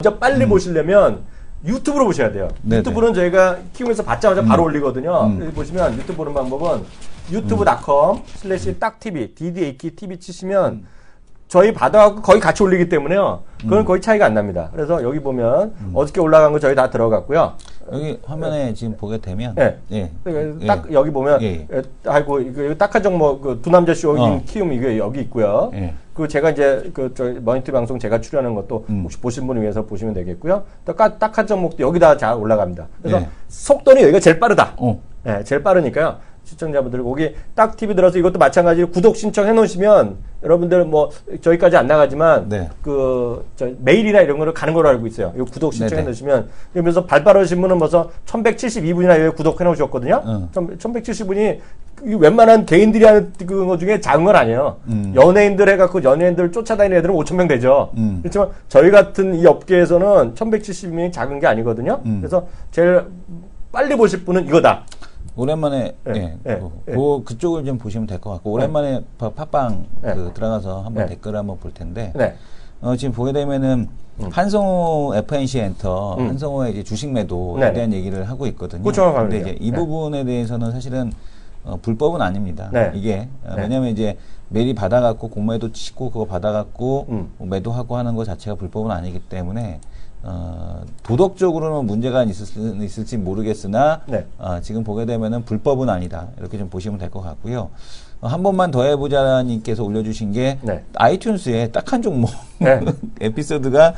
진짜 빨리 보시려면 유튜브로 보셔야 돼요. 네네. 유튜브는 저희가 키우면서 받자마자 바로 올리거든요. 여기 보시면 유튜브 보는 방법은 youtube.com/딱TV, DDAKTV 치시면 저희 받아갖고 거의 같이 올리기 때문에요. 그건 거의 차이가 안 납니다. 그래서 여기 보면 어저께 올라간 거 저희 다 들어갔고요. 여기 화면에 지금 보게 되면 네. 예. 딱 여기 보면 예. 아이고 이거 딱한 종목 그 두 남자 쇼 키움 이게 여기 있고요. 예. 그 제가 이제 그 저 머니터리 방송 제가 출연한 것도 혹시 보신 분을 위해서 보시면 되겠고요. 또 딱한 종목도 여기다 잘 올라갑니다. 그래서 예. 속도는 여기가 제일 빠르다. 어. 네, 제일 빠르니까요. 시청자분들 거기 딱 TV 들어서 이것도 마찬가지로 구독 신청해 놓으시면 여러분들 뭐 저희까지 안 나가지만 네. 그 저 메일이나 이런 거를 가는 걸로 알고 있어요. 이 구독 신청해 네네. 놓으시면 그러면서 발빠르신 분은 벌써 1172분이나 구독해 놓으셨거든요. 1170분이 웬만한 개인들이 하는 거 중에 작은 건 아니에요. 연예인들 해갖고 연예인들 쫓아다니는 애들은 5,000명 되죠. 그렇지만 저희 같은 이 업계에서는 1170명이 작은 게 아니거든요. 그래서 제일 빨리 보실 분은 이거다. 오랜만에 그쪽을 좀 보시면 될 것 같고 오랜만에 팟빵 그 들어가서 한번 댓글을 한번 볼 텐데 지금 보게 되면은 한성호 FNC 엔터 한성호의 이제 주식 매도에 대한 얘기를 하고 있거든요. 근데 이제 이 부분에 대해서는 사실은 불법은 아닙니다. 이게 왜냐면 이제 메일이 받아갖고 공매도 치고 그거 받아갖고 매도하고 하는 것 자체가 불법은 아니기 때문에 도덕적으로는 문제가 있을지 모르겠으나 지금 보게 되면은 불법은 아니다 이렇게 좀 보시면 될 것 같고요. 한 번만 더 해보자님께서 올려주신 게 아이튠스에 딱 한 종목 에피소드가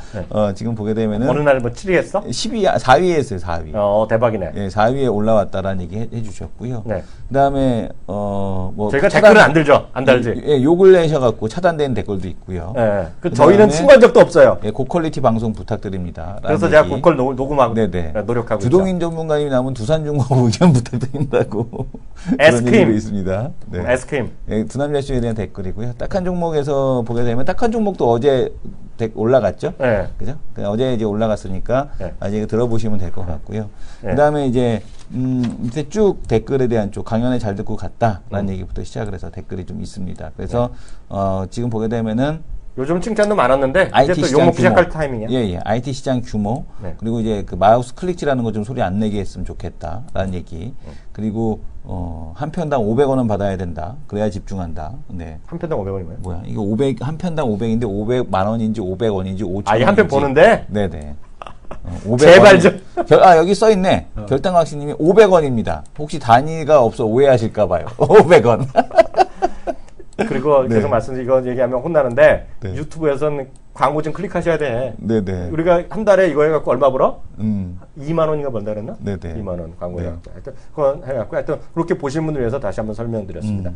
지금 보게 되면은 어느 날 뭐 7위 했어? 4위에 했어요. 4위. 대박이네. 예, 4위에 올라왔다라는 얘기 해주셨고요. 그다음에 뭐 저희가 댓글은 안 들죠, 안 달지. 예, 욕을 내셔갖고 차단된 댓글도 있고요. 저희는 신고한 적도 없어요. 예, 고퀄리티 방송 부탁드립니다. 그래서 제가 고퀄 녹음하고 노력하고 주동인 있죠. 전문가님이 나면 두산중공 의견 부탁드린다고 에스크림 있습니다. 네. 에스크림. 예, 두남자쇼에 대한 댓글이고요. 딱 한 종목에서 보게 되면 딱 한 종목도 어제 올라갔죠. 그죠? 어제 이제 올라갔으니까 아직 들어보시면 될 것 같고요. 그다음에 이제 밑에 쭉 댓글에 대한 쪽 강연에 잘 듣고 갔다라는 얘기부터 시작을 해서 댓글이 좀 있습니다. 그래서 지금 보게 되면은 요즘 칭찬도 많았는데 IT 이제 또 시장 욕먹기 규모. 시작할 타이밍이야. 예. IT 시장 규모. 그리고 이제 그 마우스 클릭지라는 거 좀 소리 안 내게 했으면 좋겠다라는 얘기. 그리고 한 편당 500원은 받아야 된다. 그래야 집중한다. 네. 한 편당 500원이면 뭐야? 이거 500 한 편당 500인데 500만 원인지 500원인지 5천 원. 이 한 편 보는데? 네네. 500원. 제발 좀. 여기 써 있네. 결당학신님이 500원입니다. 혹시 단위가 없어 오해하실까 봐요. 500원. 그리고 계속 이거 얘기하면 혼나는데 유튜브에서는 광고 좀 클릭하셔야 돼. 네네. 우리가 한 달에 이거 해갖고 얼마 벌어? 2만 원인가 번다 그랬나? 네네. 2만 원 광고 해갖고. 하여튼 그건 해갖고 하여튼 그렇게 보신 분들 위해서 다시 한번 설명드렸습니다.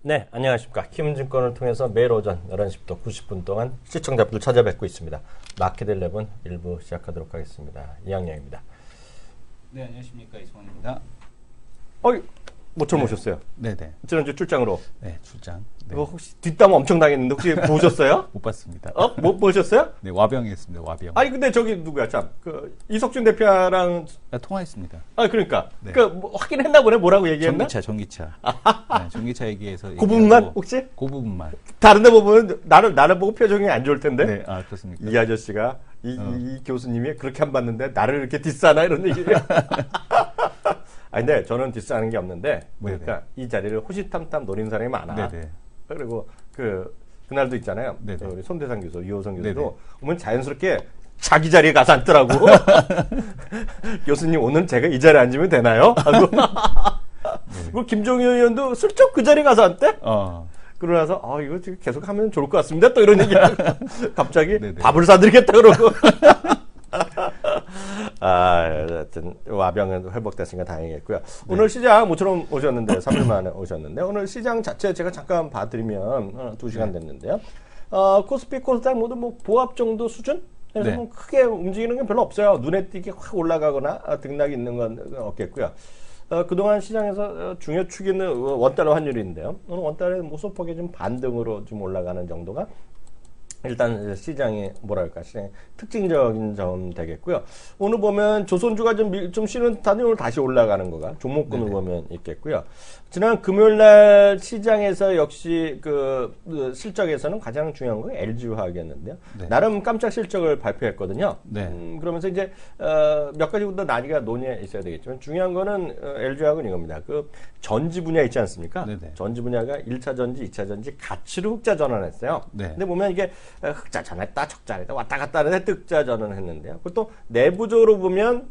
네, 안녕하십니까. 키움증권을 통해서 매일 오전 11시부터 90분 동안 시청자분들 찾아뵙고 있습니다. 마켓 11 일부 시작하도록 하겠습니다. 이항영입니다. 네, 안녕하십니까. 이승원입니다. 모처럼 오셨어요? 네네. 지난주 출장으로. 네, 출장. 네. 그거 혹시 뒷담화 엄청 당했는데 혹시 보셨어요? 못 봤습니다. 못 보셨어요? 네, 와병했습니다. 와병. 아니 근데 저기 누구야 참 이석준 대표랑 통화했습니다. 그러니까 네. 뭐 확인했나 보네. 뭐라고 얘기했나? 전기차. 네, 전기차 얘기해서. 그 부분만 혹시? 그 부분만. 다른데 보면 나를 보고 표정이 안 좋을 텐데. 네, 그렇습니까? 이 아저씨가 이 교수님이 그렇게 안 봤는데 나를 이렇게 디스하나 이런 얘기를. 근데 저는 디스하는 게 없는데 그러니까 이 자리를 호시탐탐 노린 사람이 많아. 네네. 그리고 그날도 있잖아요. 우리 손대상 교수, 유호성 교수도 오면 자연스럽게 자기 자리에 가서 앉더라고. 교수님 오늘 제가 이 자리에 앉으면 되나요? 하고. 그리고 김종희 의원도 슬쩍 그 자리에 가서 앉대. 그러나서 이거 지금 계속 하면 좋을 것 같습니다. 또 이런 얘기하고 갑자기 밥을 사드리겠다 그러고. 하여튼 와병은 회복됐으니까 다행이겠고요. 오늘 시장 모처럼 오셨는데 3일 만에 오셨는데 오늘 시장 자체 제가 잠깐 봐드리면 2시간 됐는데요. 코스피, 코스닥 모두 뭐 보합 정도 수준? 그래서 뭐 크게 움직이는 게 별로 없어요. 눈에 띄게 확 올라가거나 등락이 있는 건 없겠고요. 그동안 시장에서 중요 축이는 원달러 환율인데요. 오늘 원달러 모소폭이 좀 반등으로 좀 올라가는 정도가 일단 시장이 뭐랄까 시장의 특징적인 점 되겠고요. 오늘 보면 조선주가 좀 쉬는 듯한데 오늘 다시 올라가는 거가 종목군을 보면 있겠고요. 지난 금요일 날 시장에서 역시 그 실적에서는 가장 중요한 건 LG화학이었는데요. 네. 나름 깜짝 실적을 발표했거든요. 네. 그러면서 이제 몇 가지부터 논의가 있어야 되겠지만 중요한 거는 LG화학은 이겁니다. 그 전지 분야 있지 않습니까? 네네. 전지 분야가 1차 전지, 2차 전지 가치로 흑자 전환했어요. 네. 근데 보면 이게 흑자 전환했다, 적자했다, 왔다 갔다 하는데 흑자 전환을 했는데요. 그것도 내부적으로 보면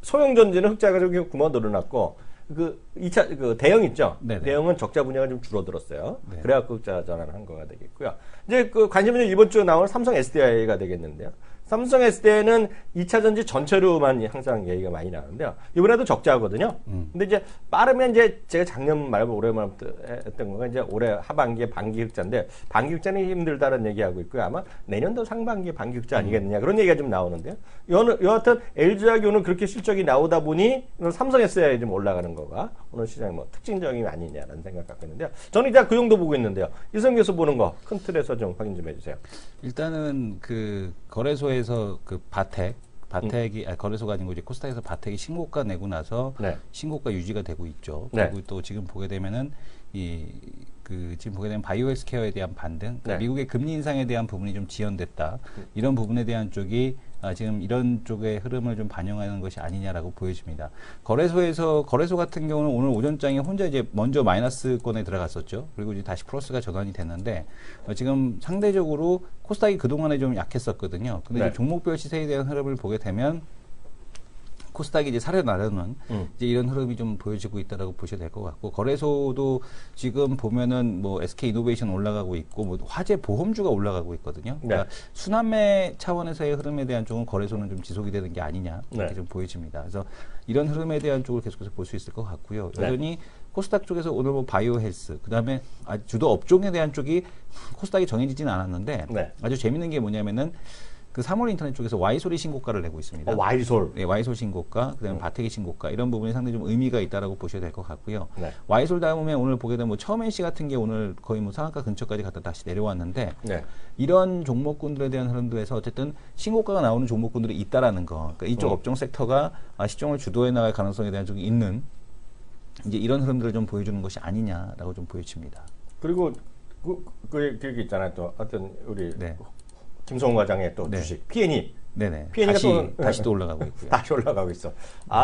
소형 전지는 흑자가 좀 구멍 늘어났고 그 2차 그 대형 있죠. 네네. 대형은 적자 분야가 좀 줄어들었어요. 네. 그래갖고 흑자 전환을 한 거가 되겠고요. 이제 그 관심 있는 이번 주에 나올 삼성 SDI가 되겠는데요. 삼성 SDI는 2차 전지 전체로만 항상 얘기가 많이 나오는데요. 이번에도 적자거든요. 근데 이제 빠르면 이제 제가 작년 말고 올해 말부터 했던 거가 이제 올해 하반기에 반기 흑자인데 반기 흑자는 힘들다는 얘기하고 있고요. 아마 내년도 상반기에 반기 흑자 아니겠느냐 그런 얘기가 좀 나오는데요. 여하튼 LG화학이 오늘 그렇게 실적이 나오다 보니 삼성 SDI 좀 올라가는 거가 오늘 시장의 뭐 특징적인 아니냐라는 생각 갖고 있는데요. 저는 이제 그 정도 보고 있는데요. 이성 교수 보는 거 큰 틀에서 좀 확인 좀 해주세요. 일단은 그 거래소에서 그 바텍이 거래소가 아니고 이제 코스닥에서 바텍이 신고가 내고 나서 네. 신고가 유지가 되고 있죠. 네. 그리고 또 지금 보게 되면은 지금 보게 되면 바이오 헬스케어에 대한 반등, 네. 미국의 금리 인상에 대한 부분이 좀 지연됐다. 이런 부분에 대한 쪽이 지금 이런 쪽의 흐름을 좀 반영하는 것이 아니냐라고 보여집니다. 거래소 같은 경우는 오늘 오전장에 혼자 이제 먼저 마이너스권에 들어갔었죠. 그리고 이제 다시 플러스가 전환이 됐는데 지금 상대적으로 코스닥이 그동안에 좀 약했었거든요. 근데 네. 이제 종목별 시세에 대한 흐름을 보게 되면 코스닥이 이제 살아나려는 이제 이런 흐름이 좀 보여지고 있다라고 보셔야 될 것 같고 거래소도 지금 보면은 뭐 SK 이노베이션 올라가고 있고 뭐 화재 보험주가 올라가고 있거든요. 그러니까 네. 순환매 차원에서의 흐름에 대한 쪽은 거래소는 좀 지속이 되는 게 아니냐 이렇게 네. 좀 보여집니다. 그래서 이런 흐름에 대한 쪽을 계속해서 볼 수 있을 것 같고요. 네. 여전히 코스닥 쪽에서 오늘 뭐 바이오 헬스 그다음에 주도 업종에 대한 쪽이 코스닥이 정해지지는 않았는데 네. 아주 재밌는 게 뭐냐면은 그 3월 인터넷 쪽에서 와이솔이 신고가를 내고 있습니다. 와이솔. 네, 와이솔 신고가, 그다음에 바텍이 신고가 이런 부분이 상당히 좀 의미가 있다라고 보셔야 될 것 같고요. 네. 와이솔 다음에 오늘 보게 되면 뭐 처음엔씨 같은 게 오늘 거의 뭐 상한가 근처까지 갔다 다시 내려왔는데 네. 이런 종목군들에 대한 흐름들에서 어쨌든 신고가가 나오는 종목군들이 있다라는 거, 그러니까 이쪽 업종 섹터가 시장을 주도해 나갈 가능성에 대한 쪽이 있는 이제 이런 흐름들을 좀 보여주는 것이 아니냐라고 좀 보여집니다. 그리고 그 얘기 있잖아요. 또 어떤 우리 네. 김성훈 과장의 또 네. 주식 P&E. 네네. P&E가 다시 또 올라가고 있고요. 다시 올라가고 있어.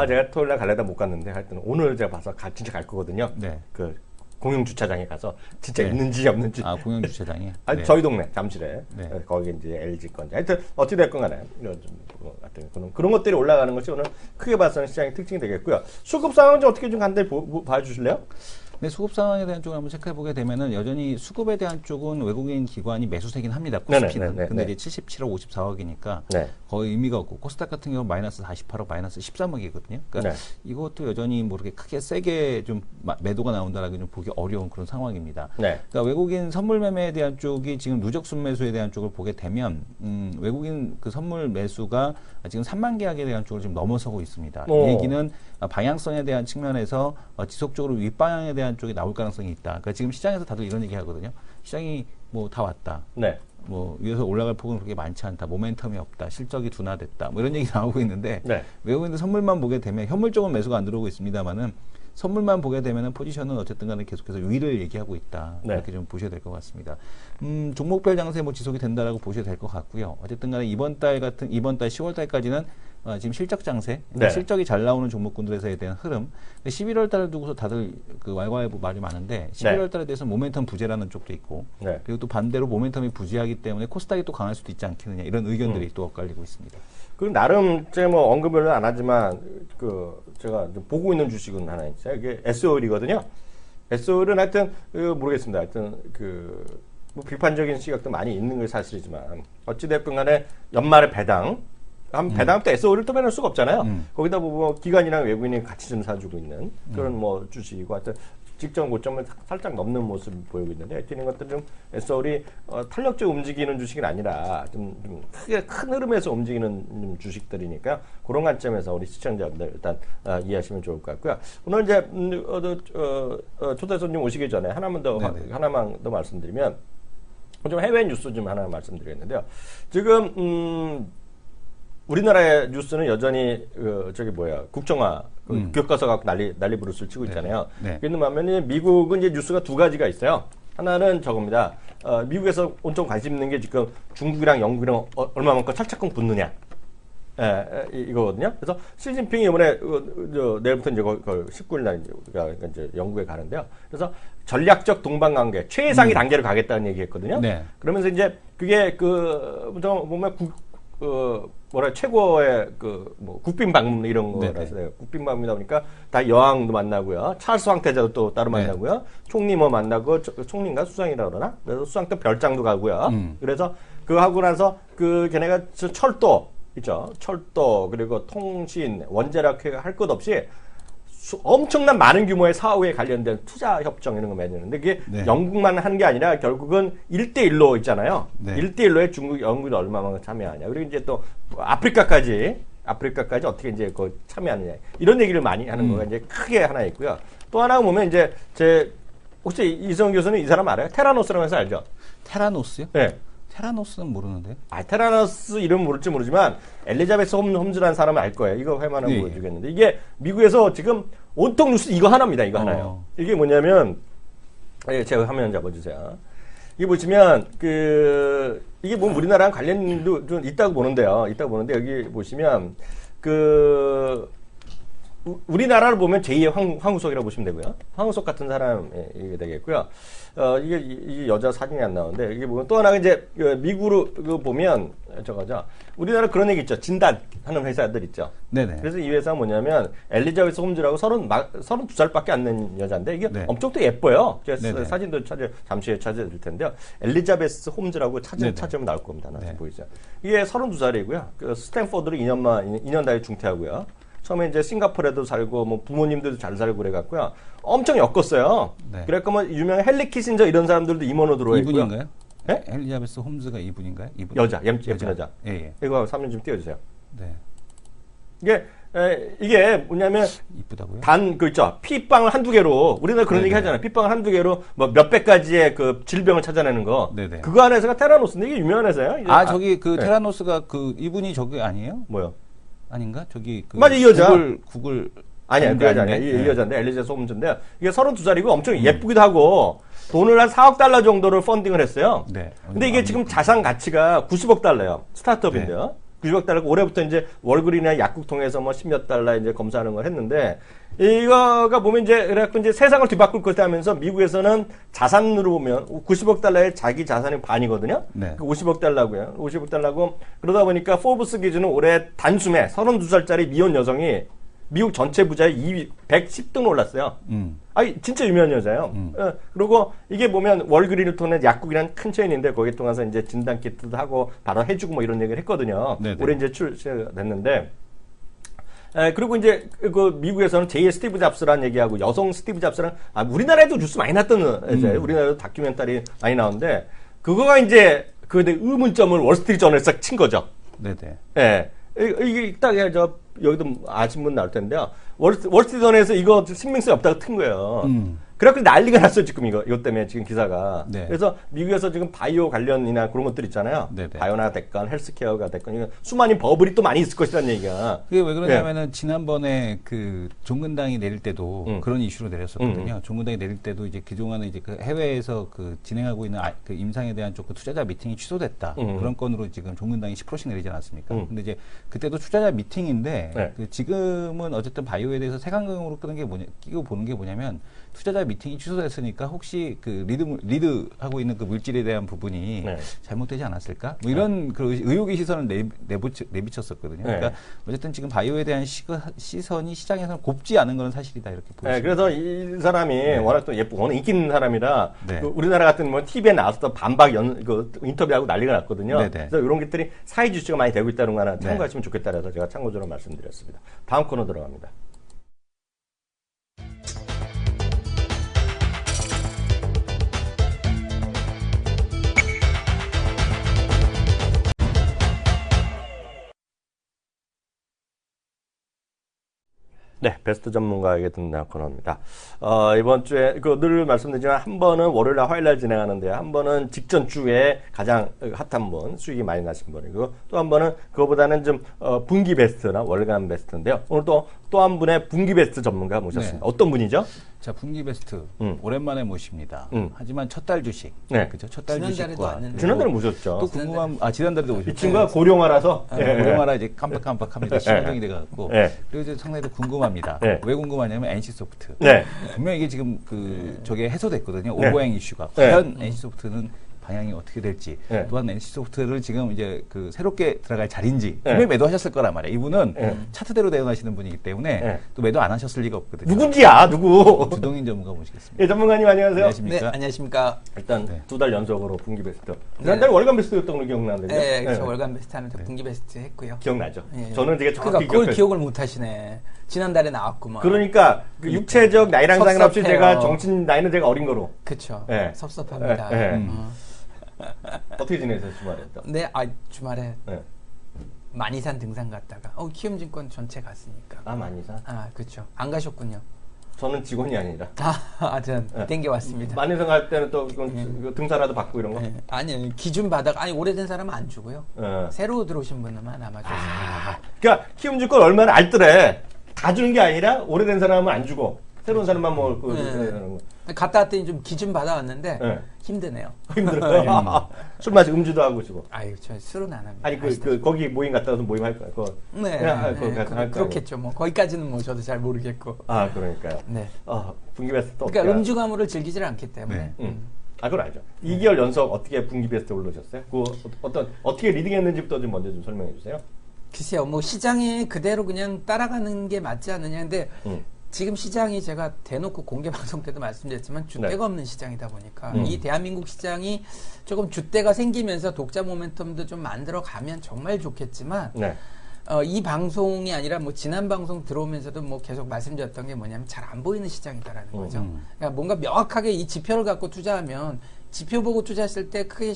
제가 토요일 날 갈래다 못 갔는데 하여튼 오늘 제가 봐서 진짜 갈 거거든요. 네. 그 공영 주차장에 가서 진짜 네. 있는지 없는지. 공영 주차장이. 아니 네. 저희 동네 잠실에. 네. 거기 이제 LG 건지. 하여튼 어찌 됐건 간에 이런 좀 하여튼 그런 것들이 올라가는 것이 오늘 크게 봐서는 시장의 특징이 되겠고요. 수급 상황 좀 어떻게 좀 간단히 봐주실래요? 네, 수급 상황에 대한 쪽을 한번 체크해 보게 되면은 여전히 수급에 대한 쪽은 외국인 기관이 매수세긴 합니다. 코스피는. 네네. 근데 이제 77억 54억이니까 네. 거의 의미가 없고 코스닥 같은 경우 마이너스 48억 마이너스 13억이거든요. 그러니까 네. 이것도 여전히 뭐 이렇게 크게 세게 좀 매도가 나온다라고 좀 보기 어려운 그런 상황입니다. 네. 그러니까 외국인 선물 매매에 대한 쪽이 지금 누적 순매수에 대한 쪽을 보게 되면 외국인 그 선물 매수가 지금 3만 계약에 대한 쪽을 지금 넘어서고 있습니다. 이 얘기는 방향성에 대한 측면에서 지속적으로 윗방향에 대한 쪽이 나올 가능성이 있다. 그러니까 지금 시장에서 다들 이런 얘기 하거든요. 시장이 뭐 다 왔다. 네. 뭐 위에서 올라갈 폭은 그렇게 많지 않다. 모멘텀이 없다. 실적이 둔화됐다. 뭐 이런 얘기 나오고 있는데 네. 외국인들 선물만 보게 되면 현물 쪽은 매수가 안 들어오고 있습니다만은 선물만 보게 되면은 포지션은 어쨌든 간에 계속해서 위를 얘기하고 있다. 네. 이렇게 좀 보셔야 될 것 같습니다. 종목별 장세 뭐 지속이 된다라고 보셔야 될 것 같고요. 어쨌든 간에 이번 달 10월 달까지는 지금 실적 장세, 네. 실적이 잘 나오는 종목군들에 대한 흐름. 11월 달을 두고서 다들 그 왈가왈부 말이 많은데 11월 달에 대해서 모멘텀 부재라는 쪽도 있고 네. 그리고 또 반대로 모멘텀이 부재하기 때문에 코스닥이 또 강할 수도 있지 않겠느냐 이런 의견들이 또 엇갈리고 있습니다. 그리고 나름 제가 뭐 언급을 안 하지만 제가 보고 있는 주식은 하나 있어요. 이게 SOL이거든요. SOL은 하여튼 모르겠습니다. 하여튼 뭐 비판적인 시각도 많이 있는 게 사실이지만 어찌 됐건 간에 연말에 배당 또 SOL을 또 빼놓을 수가 없잖아요. 거기다 뭐 기관이랑 외국인이 같이 좀 사주고 있는 그런 뭐 주식이고 하여튼 직전 고점을 살짝 넘는 모습을 보이고 있는데 하여튼 이런 것들은 좀 SOL이 탄력적 움직이는 주식은 아니라 좀 크게 큰 흐름에서 움직이는 주식들이니까 그런 관점에서 우리 시청자분들 일단 이해하시면 좋을 것 같고요. 오늘 이제 초대 손님 오시기 전에 하나만 더 말씀드리면 좀 해외 뉴스 좀 하나 말씀드리겠는데요. 지금 우리나라의 뉴스는 여전히 국정화 교과서 갖고 난리 부르스를 치고 있잖아요. 네. 그런데 반면에 미국은 이제 뉴스가 두 가지가 있어요. 하나는 저겁니다. 미국에서 엄청 관심 있는 게 지금 중국이랑 영국이랑 얼마만큼 철착공 붙느냐. 이거거든요. 그래서 시진핑이 이번에 내일부터 이제 19일 날 이제 영국에 가는데요. 그래서 전략적 동반 관계 최상위 단계로 가겠다는 얘기했거든요. 네. 그러면서 이제 그게 보면 최고의 국빈 방문 이런 거라서요. 국빈 방문이다 보니까 다 여왕도 만나고요. 찰스 황태자도 또 따로 만나고요. 총리 만나고 총리인가 수상이라 그러나? 그래서 수상 때 별장도 가고요. 그래서 그거 하고 나서 걔네가 철도 있죠. 철도 그리고 통신 원자력 할 것 없이 엄청난 많은 규모의 사업에 관련된 투자 협정 이런 거 맺는데 그게 영국만 하는 게 아니라 결국은 1대1로 있잖아요. 1대1로에 중국, 영국이 얼마만큼 참여하냐. 그리고 이제 또 아프리카까지 어떻게 이제 참여하느냐. 이런 얘기를 많이 하는 거가 이제 크게 하나 있고요. 또 하나 보면 이제 혹시 이성 교수는 이 사람 알아요? 테라노스라고 해서 알죠? 테라노스요? 네. 테라노스는 모르는데. 테라노스 이름 모를지 모르지만 엘리자베스 홈즈라는 사람은 알 거예요. 이거 회만하면 보여주겠는데 이게 미국에서 지금 온통 뉴스 이거 하나입니다. 이거 하나요. 이게 뭐냐면 제가 화면 잡아주세요. 이게 보시면 이게 뭐 우리나라랑 관련도 좀 있다고 보는데요. 여기 보시면 우리나라를 보면 제2의 황우석이라고 보시면 되고요. 황우석 같은 사람이 되겠고요. 이게 여자 사진이 안 나오는데, 이게 보면 또 하나가 이제, 미국으로 보면, 저거죠. 우리나라 그런 얘기 있죠. 진단하는 회사들 있죠. 네네. 그래서 이 회사가 뭐냐면, 엘리자베스 홈즈라고 32살밖에 안 된 여자인데, 이게 엄청 또 예뻐요. 제가 사진도 잠시 후에 찾아드릴 텐데요. 엘리자베스 홈즈라고 찾으면 나올 겁니다. 보이죠. 이게 32살이고요. 스탠포드로 2년 다에 중퇴하고요. 처음에 이제 싱가포르에도 살고 뭐 부모님들도 잘 살고 그래갖고요. 엄청 엮었어요. 그래갖고 뭐 유명한 헨리 키신저 이런 사람들도 임원으로 들어와 있고요. 이분인가요? 네? 엘리자베스 홈즈가 이분인가요? 여자, 예쁜 여자. 예. 이거 화면 좀 띄워주세요. 네. 이게 뭐냐면 이쁘다고요? 있죠. 피빵을 한두 개로 우리나라 그런 얘기 하잖아요. 피빵을 한두 개로 뭐 몇백 가지의 질병을 찾아내는 거. 네네. 그거 하는 회사가 테라노스인데 이게 유명한 회사예요. 저기 테라노스가 이분이 저기 아니에요? 뭐요? 아닌가? 저기 맞아, 이 여자. 구글 아니야, 그 여자 아니야. 이 여자인데 엘리자베스 홈즈인데 이게 32살이고 엄청 예쁘기도 하고 돈을 한 4억 달러 정도를 펀딩을 했어요. 네. 근데 이게 지금 자산 가치가 90억 달러예요. 스타트업인데요. 90억 달러고 올해부터 이제 월그린이나 약국 통해서 뭐 10몇 달러 이제 검사하는 걸 했는데 이거가 보면 그래갖고 이제 세상을 뒤바꿀 것 하면서 미국에서는 자산으로 보면 90억 달러의 자기 자산의 반이거든요. 50억 달러고요. 50억 달러고 그러다 보니까 포브스 기준은 올해 단숨에 32살짜리 미혼 여성이 미국 전체 부자의 2위 110등 올랐어요. 진짜 유명한 여자예요. 그리고 이게 보면 월그린을 통해 약국이라는 큰 체인인데 거기에 통해서 이제 진단 키트도 하고 바로 해주고 뭐 이런 얘기를 했거든요. 올해 이제 출시됐는데. 그리고 이제 미국에서는 제2의 스티브 잡스라는 얘기하고 여성 스티브 잡스랑 우리나라에도 뉴스 많이 났던 여자예요. 우리나라도 다큐멘터리 많이 나오는데 그거가 이제 의문점을 월스트리트저널에서 친 거죠. 네네. 이게 딱 여기도 아신 분 나올 텐데요. 월스트리트저널에서 이거 신빙성이 없다고 튼 거예요. 그래갖고 난리가 났어요, 지금 이것 때문에 지금 기사가. 그래서 미국에서 지금 바이오 관련이나 그런 것들 있잖아요. 바이오나 됐건 헬스케어가 됐건 수많은 버블이 또 많이 있을 것이라는 얘기가. 그게 왜 그러냐면은 지난번에 종근당이 내릴 때도 그런 이슈로 내렸었거든요. 종근당이 내릴 때도 이제 그동안은 이제 해외에서 진행하고 있는 임상에 대한 쪽 투자자 미팅이 취소됐다. 그런 건으로 지금 종근당이 10%씩 내리지 않았습니까? 근데 이제 그때도 투자자 미팅인데 지금은 어쨌든 바이오에 대해서 색안경으로 끼고 보는 게 뭐냐면 투자자 미팅이 취소됐으니까 혹시 리드하고 있는 물질에 대한 부분이 잘못되지 않았을까? 뭐 이런 의혹의 시선을 내비쳤었거든요. 그러니까 어쨌든 지금 바이오에 대한 시선이 시장에서는 곱지 않은 건 사실이다 이렇게 보시면. 그래서 이 사람이 워낙 또 워낙 인기 있는 사람이라 우리나라 같은 뭐 TV에 나와서 반박 인터뷰하고 난리가 났거든요. 그래서 이런 것들이 사회 주시가 많이 되고 있다는 거 하나 참고하시면 좋겠다 해서 제가 참고적으로 말씀드렸습니다. 다음 코너 들어갑니다. 네, 베스트 전문가에게 듣는 코너입니다. 이번 주에 늘 말씀드리지만 한 번은 월요일날 화요일날 진행하는데요. 한 번은 직전 주에 가장 핫한 분, 수익이 많이 나신 분이고 또 한 번은 그거보다는 좀 분기 베스트나 월간 베스트인데요. 오늘 또 한 분의 분기 베스트 전문가 모셨습니다. 네. 어떤 분이죠? 자, 분기 베스트 오랜만에 모십니다. 하지만 첫 달 주식, 네. 그죠? 첫 달 지난달에도 주식과 왔는데. 지난달에 모셨죠. 또 궁금한 지난달에도 오셨죠. 이 친구가 고령화라서 오랜만에 이제 깜빡깜빡합니다. 신호등이 돼갖고 네. 그리고 이제 상당히 궁금합니다. 네. 왜 궁금하냐면 NC소프트. 네. 분명히 이게 지금 저게 해소됐거든요. 오버행 이슈가 네. 과연 NC소프트는 방향이 어떻게 될지 네. 또한 NC소프트를 지금 이제 새롭게 들어갈 자리인지 네. 분명히 매도하셨을 거란 말이에요. 이분은 네. 차트대로 대응하시는 분이기 때문에 네. 또 매도 안 하셨을 리가 없거든요. 누군지야, 누구? 주동인 전문가 모시겠습니다. 예, 전문가님 안녕하세요. 안녕하십니까? 네, 안녕하십니까. 일단 네. 2달 연속으로 분기 베스트. 지난달 월간 베스트였던 걸로 기억나는데요. 네, 저 월간 베스트 하면서 분기 베스트 했고요. 기억나죠? 예. 저는 되게 정확히 그러니까 그걸 기억해요. 기억을 못 하시네. 지난달에 나왔구만. 그러니까 그 육체적 나이랑 상관없이 섭섭해요. 제가 정신 나이는 제가 어린 거로. 그쵸. 네. 섭섭합니다. 네. 어떻게 지내세요 주말에 또? 네, 주말에 네. 만이산 등산 갔다가 키움증권 전체 갔으니까. 많이 사? 그렇죠. 안 가셨군요. 저는 직원이 아니라. 하여튼 땡겨 왔습니다. 만인성 갈 때는 또 이거 등산화도 받고 이런 거? 네. 아니, 기준 바닥 오래된 사람은 안 주고요. 네. 새로 들어오신 분만 아마 주세요. 그러니까 키움증권 얼마나 알뜰해. 다 주는 게 아니라 오래된 사람은 안 주고 새로운 사람만 먹고 그러는 거. 갔다 왔더니 좀 기준 받아왔는데 네. 힘드네요. 힘들어요. 술 마시 음주도 하고 싶고. 아유, 저 술은 안 합니다. 아니 거기 모임 갔다 와서 모임 할 거야. 네, 그렇겠죠. 뭐 거기까지는 뭐 저도 잘 모르겠고. 그러니까요. 네. 분기 베스트 또. 그러니까 음주 가무를 즐기질 않기 때문에. 네. 그걸 알죠. 2개월 연속 어떻게 분기 베스트 올라오셨어요? 어떻게 리딩했는지부터 좀 먼저 좀 설명해 주세요. 글쎄요, 뭐 시장에 그대로 그냥 따라가는 게 맞지 않느냐. 근데 지금 시장이 제가 대놓고 공개 방송 때도 말씀드렸지만 줏대가 없는 시장이다 보니까 이 대한민국 시장이 조금 줏대가 생기면서 독자 모멘텀도 좀 만들어 가면 정말 좋겠지만 이 방송이 아니라 뭐 지난 방송 들어오면서도 뭐 계속 말씀드렸던 게 뭐냐면 잘 안 보이는 시장이다라는 거죠. 그러니까 뭔가 명확하게 이 지표를 갖고 투자하면 지표 보고 투자했을 때 크게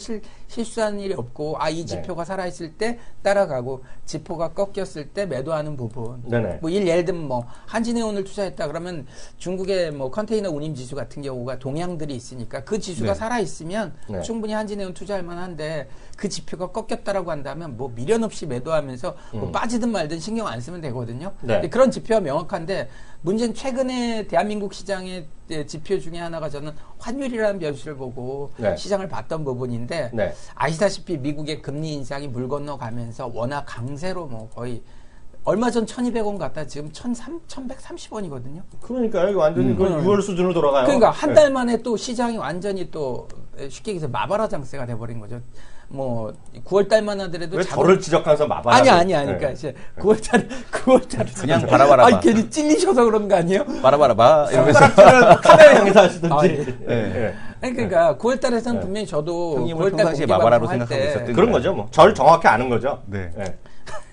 실수하는 일이 없고 이 지표가 살아있을 때 따라가고 지표가 꺾였을 때 매도하는 부분. 뭐 예를 들면 뭐 한진해운을 투자했다 그러면 중국의 뭐 컨테이너 운임 지수 같은 경우가 동향들이 있으니까 그 지수가 살아있으면 충분히 한진해운 투자할 만한데 그 지표가 꺾였다라고 한다면 뭐 미련 없이 매도하면서 뭐 빠지든 말든 신경 안 쓰면 되거든요. 근데 그런 지표가 명확한데 문제는 최근에 대한민국 시장의 지표 중에 하나가 저는 환율이라는 변수를 보고 시장을 봤던 부분인데 아시다시피 미국의 금리 인상이 물 건너가면서 워낙 강세로 뭐 거의 얼마 전 1,200원 갔다 지금 1,130원이거든요. 그러니까 이거 완전히 6월 수준으로 돌아가요. 그러니까 한 달 만에 또 시장이 완전히 또 쉽게 얘기해서 마바라 장세가 돼버린 거죠. 뭐 9월 달만 하더라도 왜 저를 지적하면서 마바라? 아니 그러니까 이제 9월 달에 그냥 바라봐라. 괜히 찔리셔서 그런 거 아니에요? 바라봐라. 이러면서 카메라 향해서 하시든지. 그러니까 9월 달에서는 분명히 저도 형님을 9월 달 평상시에 마바라로 생각하고 있었던 그런 거죠. 뭐 절 정확히 아는 거죠.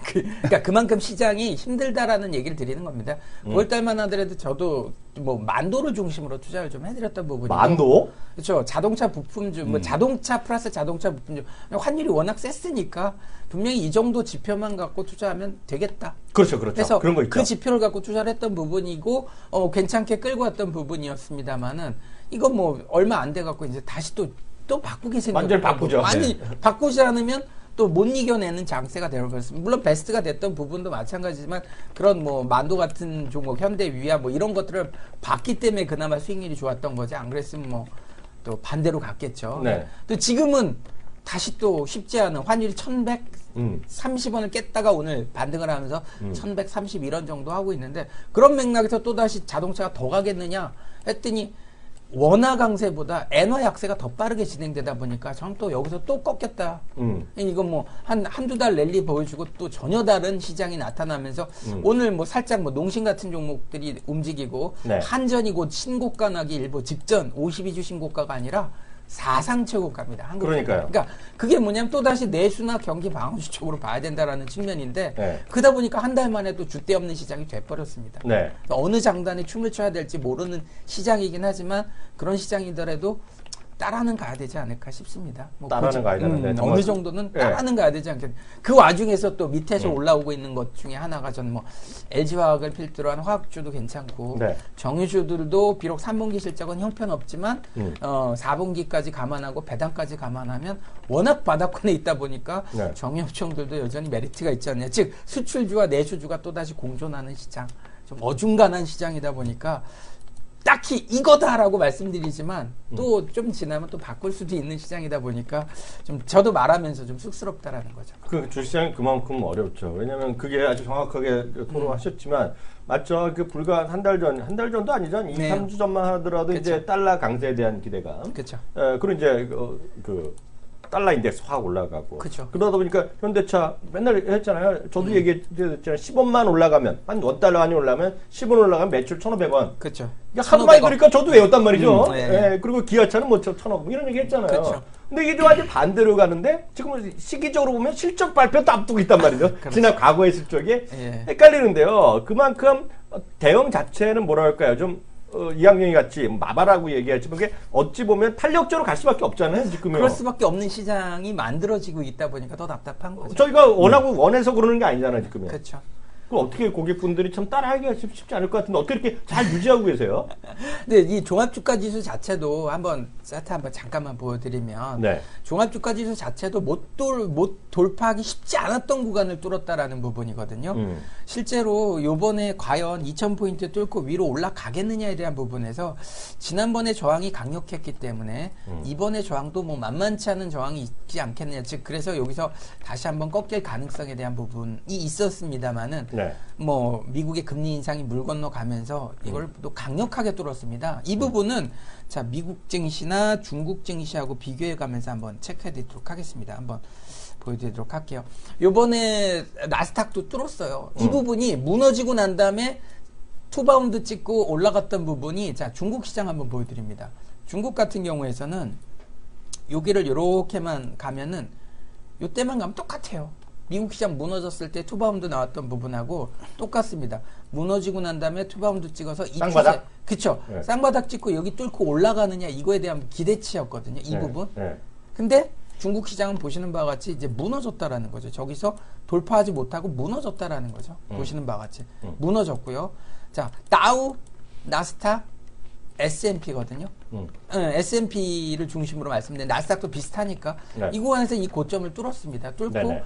그러니까 그만큼 시장이 힘들다라는 얘기를 드리는 겁니다. 9월 달만 하더라도 저도 뭐 만도를 중심으로 투자를 좀 해드렸던 부분이 만도? 그렇죠. 자동차 부품주, 뭐 자동차 플러스 자동차 부품주 환율이 워낙 셌으니까 분명히 이 정도 지표만 갖고 투자하면 되겠다. 그렇죠. 그래서 그런 거 있죠. 그 지표를 갖고 투자를 했던 부분이고 괜찮게 끌고 왔던 부분이었습니다만은 이거 뭐 얼마 안 돼 갖고 이제 다시 또 바꾸게 생겼고 완전 바꾸죠. 아니 바꾸지 않으면 또 못 이겨내는 장세가 되어버렸습니다. 물론 베스트가 됐던 부분도 마찬가지지만 그런 뭐 만도 같은 종목, 현대 위아 뭐 이런 것들을 봤기 때문에 그나마 수익률이 좋았던 거지. 안 그랬으면 뭐 또 반대로 갔겠죠. 또 지금은 다시 또 쉽지 않은 환율이 1,130원을 깼다가 오늘 반등을 하면서 1,131원 정도 하고 있는데 그런 맥락에서 또 다시 자동차가 더 가겠느냐 했더니 원화 강세보다 엔화 약세가 더 빠르게 진행되다 보니까 저는 또 여기서 또 꺾였다. 이건 뭐 한두 달 랠리 보여주고 또 전혀 다른 시장이 나타나면서 오늘 뭐 살짝 뭐 농심 같은 종목들이 움직이고 한전이 곧 신고가 나기 일보 직전 52주 신고가가 아니라 사상 최고가입니다. 한국 그러니까요. 그러니까 그게 뭐냐면 또다시 내수나 경기 방어주 쪽으로 봐야 된다라는 측면인데 그러다 보니까 한 달 만에 또 줏대 없는 시장이 돼버렸습니다. 어느 장단에 춤을 춰야 될지 모르는 시장이긴 하지만 그런 시장이더라도 따라는 가야 되지 않을까 싶습니다. 뭐 따라는 가야 되는데 어느 정도는 따라는 가야 되지 않겠. 그 와중에서 또 밑에서 올라오고 있는 것 중에 하나가 전 뭐 LG화학을 필두로 한 화학주도 괜찮고 정유주들도 비록 3분기 실적은 형편없지만 4분기까지 감안하고 배당까지 감안하면 워낙 바닥권에 있다 보니까 정유업종들도 여전히 메리트가 있지 않냐. 즉 수출주와 내수주가 또다시 공존하는 시장, 좀 어중간한 시장이다 보니까 딱히 이거다라고 말씀드리지만 또 좀 지나면 또 바꿀 수도 있는 시장이다 보니까 좀 저도 말하면서 좀 쑥스럽다라는 거죠. 그 주시장이 그만큼 어렵죠. 왜냐하면 그게 아주 정확하게 토론하셨지만 맞죠. 그 불과 한 달 전도 아니죠. 2, 3주 전만 하더라도 그쵸. 이제 달러 강세에 대한 기대감. 그렇죠. 그리고 이제 그 달러 인덱스 확 올라가고. 그쵸. 그러다 보니까 현대차 맨날 했잖아요. 저도 얘기했잖아요. 10원만 올라가면 한 $1 많이 올라가면 10원 올라가면 매출 1,500원. 그렇죠. 하도 많이 들으니까 저도 외웠단 말이죠. 그리고 기아차는 뭐 1,500원 이런 얘기 했잖아요. 그쵸. 근데 이게 완전 반대로 가는데 지금 시기적으로 보면 실적 발표도 앞두고 있단 말이죠. 지난 과거의 실적이 헷갈리는데요. 그만큼 대응 자체는 뭐라 할까요? 좀 2학년이 같이 마바라고 얘기하지만 그게 어찌 보면 탄력적으로 갈 수밖에 없잖아요. 지금요. 그럴 수밖에 없는 시장이 만들어지고 있다 보니까 더 답답한 거죠. 저희가 원해서 그러는 게 아니잖아요. 지금요. 그렇죠. 그럼 어떻게 고객분들이 참 따라하기가 쉽지 않을 것 같은데 어떻게 이렇게 잘 유지하고 계세요? 근데 이 종합주가지수 자체도 한번 차트 한번 잠깐만 보여드리면 종합주가지수 자체도 못 돌파하기 쉽지 않았던 구간을 뚫었다라는 부분이거든요. 실제로 요번에 과연 2000포인트 뚫고 위로 올라가겠느냐에 대한 부분에서 지난번에 저항이 강력했기 때문에 이번에 저항도 뭐 만만치 않은 저항이 있지 않겠느냐. 즉 그래서 여기서 다시 한번 꺾일 가능성에 대한 부분이 있었습니다만은 뭐 미국의 금리 인상이 물 건너가면서 이걸 또 강력하게 뚫었습니다. 이 부분은 자 미국 증시나 중국 증시하고 비교해 가면서 한번 체크해 드리도록 하겠습니다. 한번 보여드리도록 할게요. 요번에 나스닥도 뚫었어요. 이 부분이 무너지고 난 다음에 투바운드 찍고 올라갔던 부분이 자 중국 시장 한번 보여드립니다. 중국 같은 경우에서는 여기를 요렇게만 가면은 요때만 가면 똑같아요. 미국 시장 무너졌을 때 투바운드 나왔던 부분하고 똑같습니다. 무너지고 난 다음에 투바운드 찍어서 이 쌍바닥? 그쵸. 쌍바닥 찍고 여기 뚫고 올라가느냐 이거에 대한 기대치였거든요. 이 부분. 근데 중국 시장은 보시는 바와 같이 이제 무너졌다라는 거죠. 저기서 돌파하지 못하고 무너졌다라는 거죠. 보시는 바와 같이. 무너졌고요. 자, 다우, 나스닥, S&P거든요. S&P를 중심으로 말씀드린 나스닥도 비슷하니까 이 구간에서 이 고점을 뚫었습니다. 뚫고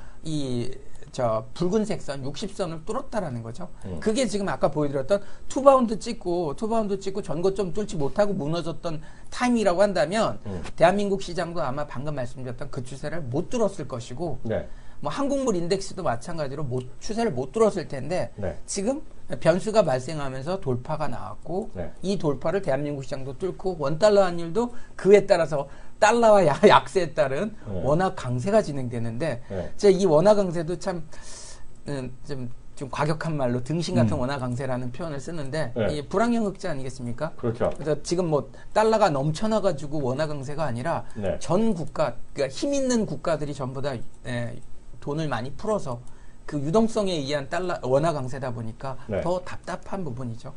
저 붉은색 선 60선을 뚫었다라는 거죠. 그게 지금 아까 보여드렸던 투바운드 찍고 전고점 뚫지 못하고 무너졌던 타임이라고 한다면 대한민국 시장도 아마 방금 말씀드렸던 그 추세를 못 뚫었을 것이고 뭐 한국물 인덱스도 마찬가지로 추세를 못 뚫었을 텐데 지금 변수가 발생하면서 돌파가 나왔고 이 돌파를 대한민국 시장도 뚫고 원달러 환율도 그에 따라서 달러와 약세에 따른 원화 강세가 진행되는데 이 원화 강세도 참 좀 과격한 말로 등신 같은 원화 강세라는 표현을 쓰는데 이 불황형 흑자 아니겠습니까? 그렇죠. 그래서 지금 뭐 달러가 넘쳐나가지고 원화 강세가 아니라 전 국가, 그러니까 힘 있는 국가들이 전부 다 돈을 많이 풀어서 그 유동성에 의한 원화 강세다 보니까 더 답답한 부분이죠.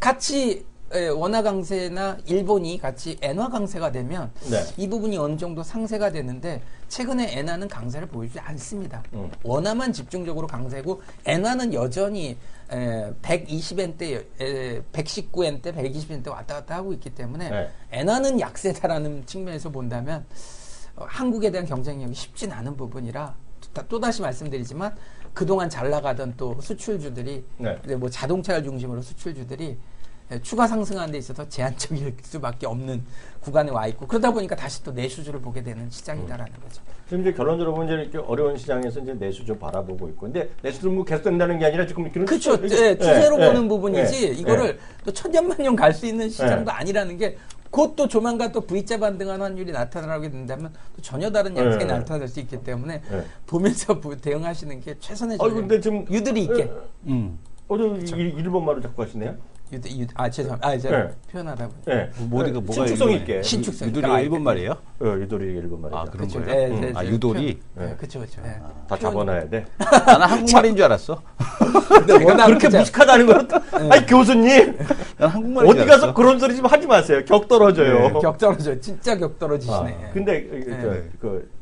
같이 원화 강세나 일본이 같이 엔화 강세가 되면 이 부분이 어느 정도 상쇄가 되는데 최근에 엔화는 강세를 보이지 않습니다. 원화만 집중적으로 강세고 엔화는 여전히 120엔대, 119엔대, 120엔대 왔다 갔다 하고 있기 때문에 엔화는 약세다라는 측면에서 본다면 한국에 대한 경쟁력이 쉽진 않은 부분이라 또다시 말씀드리지만 그동안 잘 나가던 또 수출주들이 뭐 자동차를 중심으로 수출주들이 추가 상승하는 데 있어서 제한적일 수밖에 없는 구간에 와 있고 그러다 보니까 다시 또 내수주를 보게 되는 시장이다라는 거죠. 지금 이제 결론적으로 보면 이제 이렇게 어려운 시장에서 이제 내수주 바라보고 있고, 근데 내수주는 뭐 계속 된다는 게 아니라 지금 이렇게 그렇죠. 추세로 보는 부분이지 이거를 또 천년만년 갈 수 있는 시장도 아니라는 게. 곧 또 조만간 또 V자 반등한 환율이 나타나게 된다면 또 전혀 다른 양상이 나타날 수 있기 때문에 보면서 대응하시는 게 최선의 근데 지금 유들이 있게. 어제 일본말을 자꾸 하시네요. 죄송합니다. 네. 표현하다 보니. 네. 뭐가 신축성 있게. 신축성. 유도리가 일본 말이에요? 유도리 일본 말이죠. 아, 그런 그쵸, 거예요? 아, 유도리? 네, 그렇죠. 네. 다 적어놔야 돼. 나는 한국말인 줄 알았어. 근데 워낙 그렇게 무식하다는 건 아니 교수님 난 한국말인 줄 어디 알았어. 가서 그런 소리 좀 하지 마세요. 격 떨어져요. 격 떨어져. 진짜 격 떨어지시네. 근데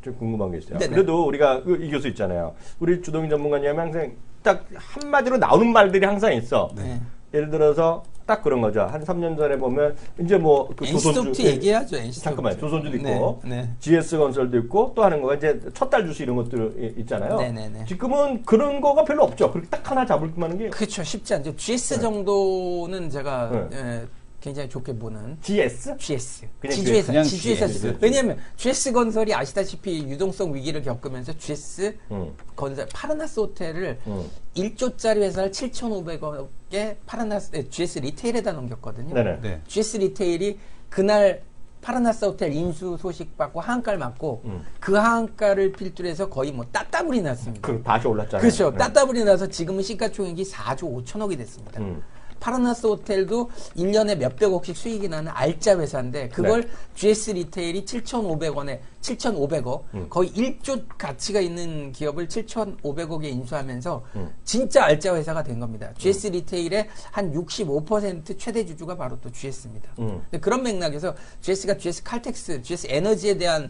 좀 궁금한 게 있어요. 네네. 그래도 우리가 이 교수 있잖아요. 우리 주동인 전문가님 항상 딱 한마디로 나오는 말들이 항상 있어. 네. 예를 들어서 딱 그런 거죠. 한 3년 전에 보면 이제 뭐 그 NC소프트 얘기하죠. NC소프트. 잠깐만 조선주도 있고 네. GS건설도 있고 또 하는 거가 이제 첫 달 주시 이런 것들 있잖아요. 네네네. 지금은 그런 거가 별로 없죠. 그렇게 딱 하나 잡을 만한 게 그렇죠. 쉽지 않죠. GS 정도는 제가 굉장히 좋게 보는 GS? GS. 그냥 지주회사. 그냥 지주회사. GS. 왜냐하면 GS 건설이 아시다시피 유동성 위기를 겪으면서 GS 건설 파라나스 호텔을 1조짜리 회사를 7,500억에 GS 리테일에다 넘겼거든요. 네네. 네. GS 리테일이 그날 파라나스 호텔 인수 소식 받고 하한가를 맞고 그 하한가를 필두로 해서 거의 뭐 따따블이 났습니다. 그 다시 올랐잖아요. 그렇죠. 네. 따따블이 나서 지금은 시가총액이 4조 5천억이 됐습니다. 파라나스 호텔도 1년에 몇백억씩 수익이 나는 알짜 회사인데 그걸 GS 리테일이 7,500억 거의 1조 가치가 있는 기업을 7,500억에 인수하면서 진짜 알짜 회사가 된 겁니다. GS 리테일의 한 65% 최대 주주가 바로 또 GS입니다. 근데 그런 맥락에서 GS가 GS 칼텍스, GS 에너지에 대한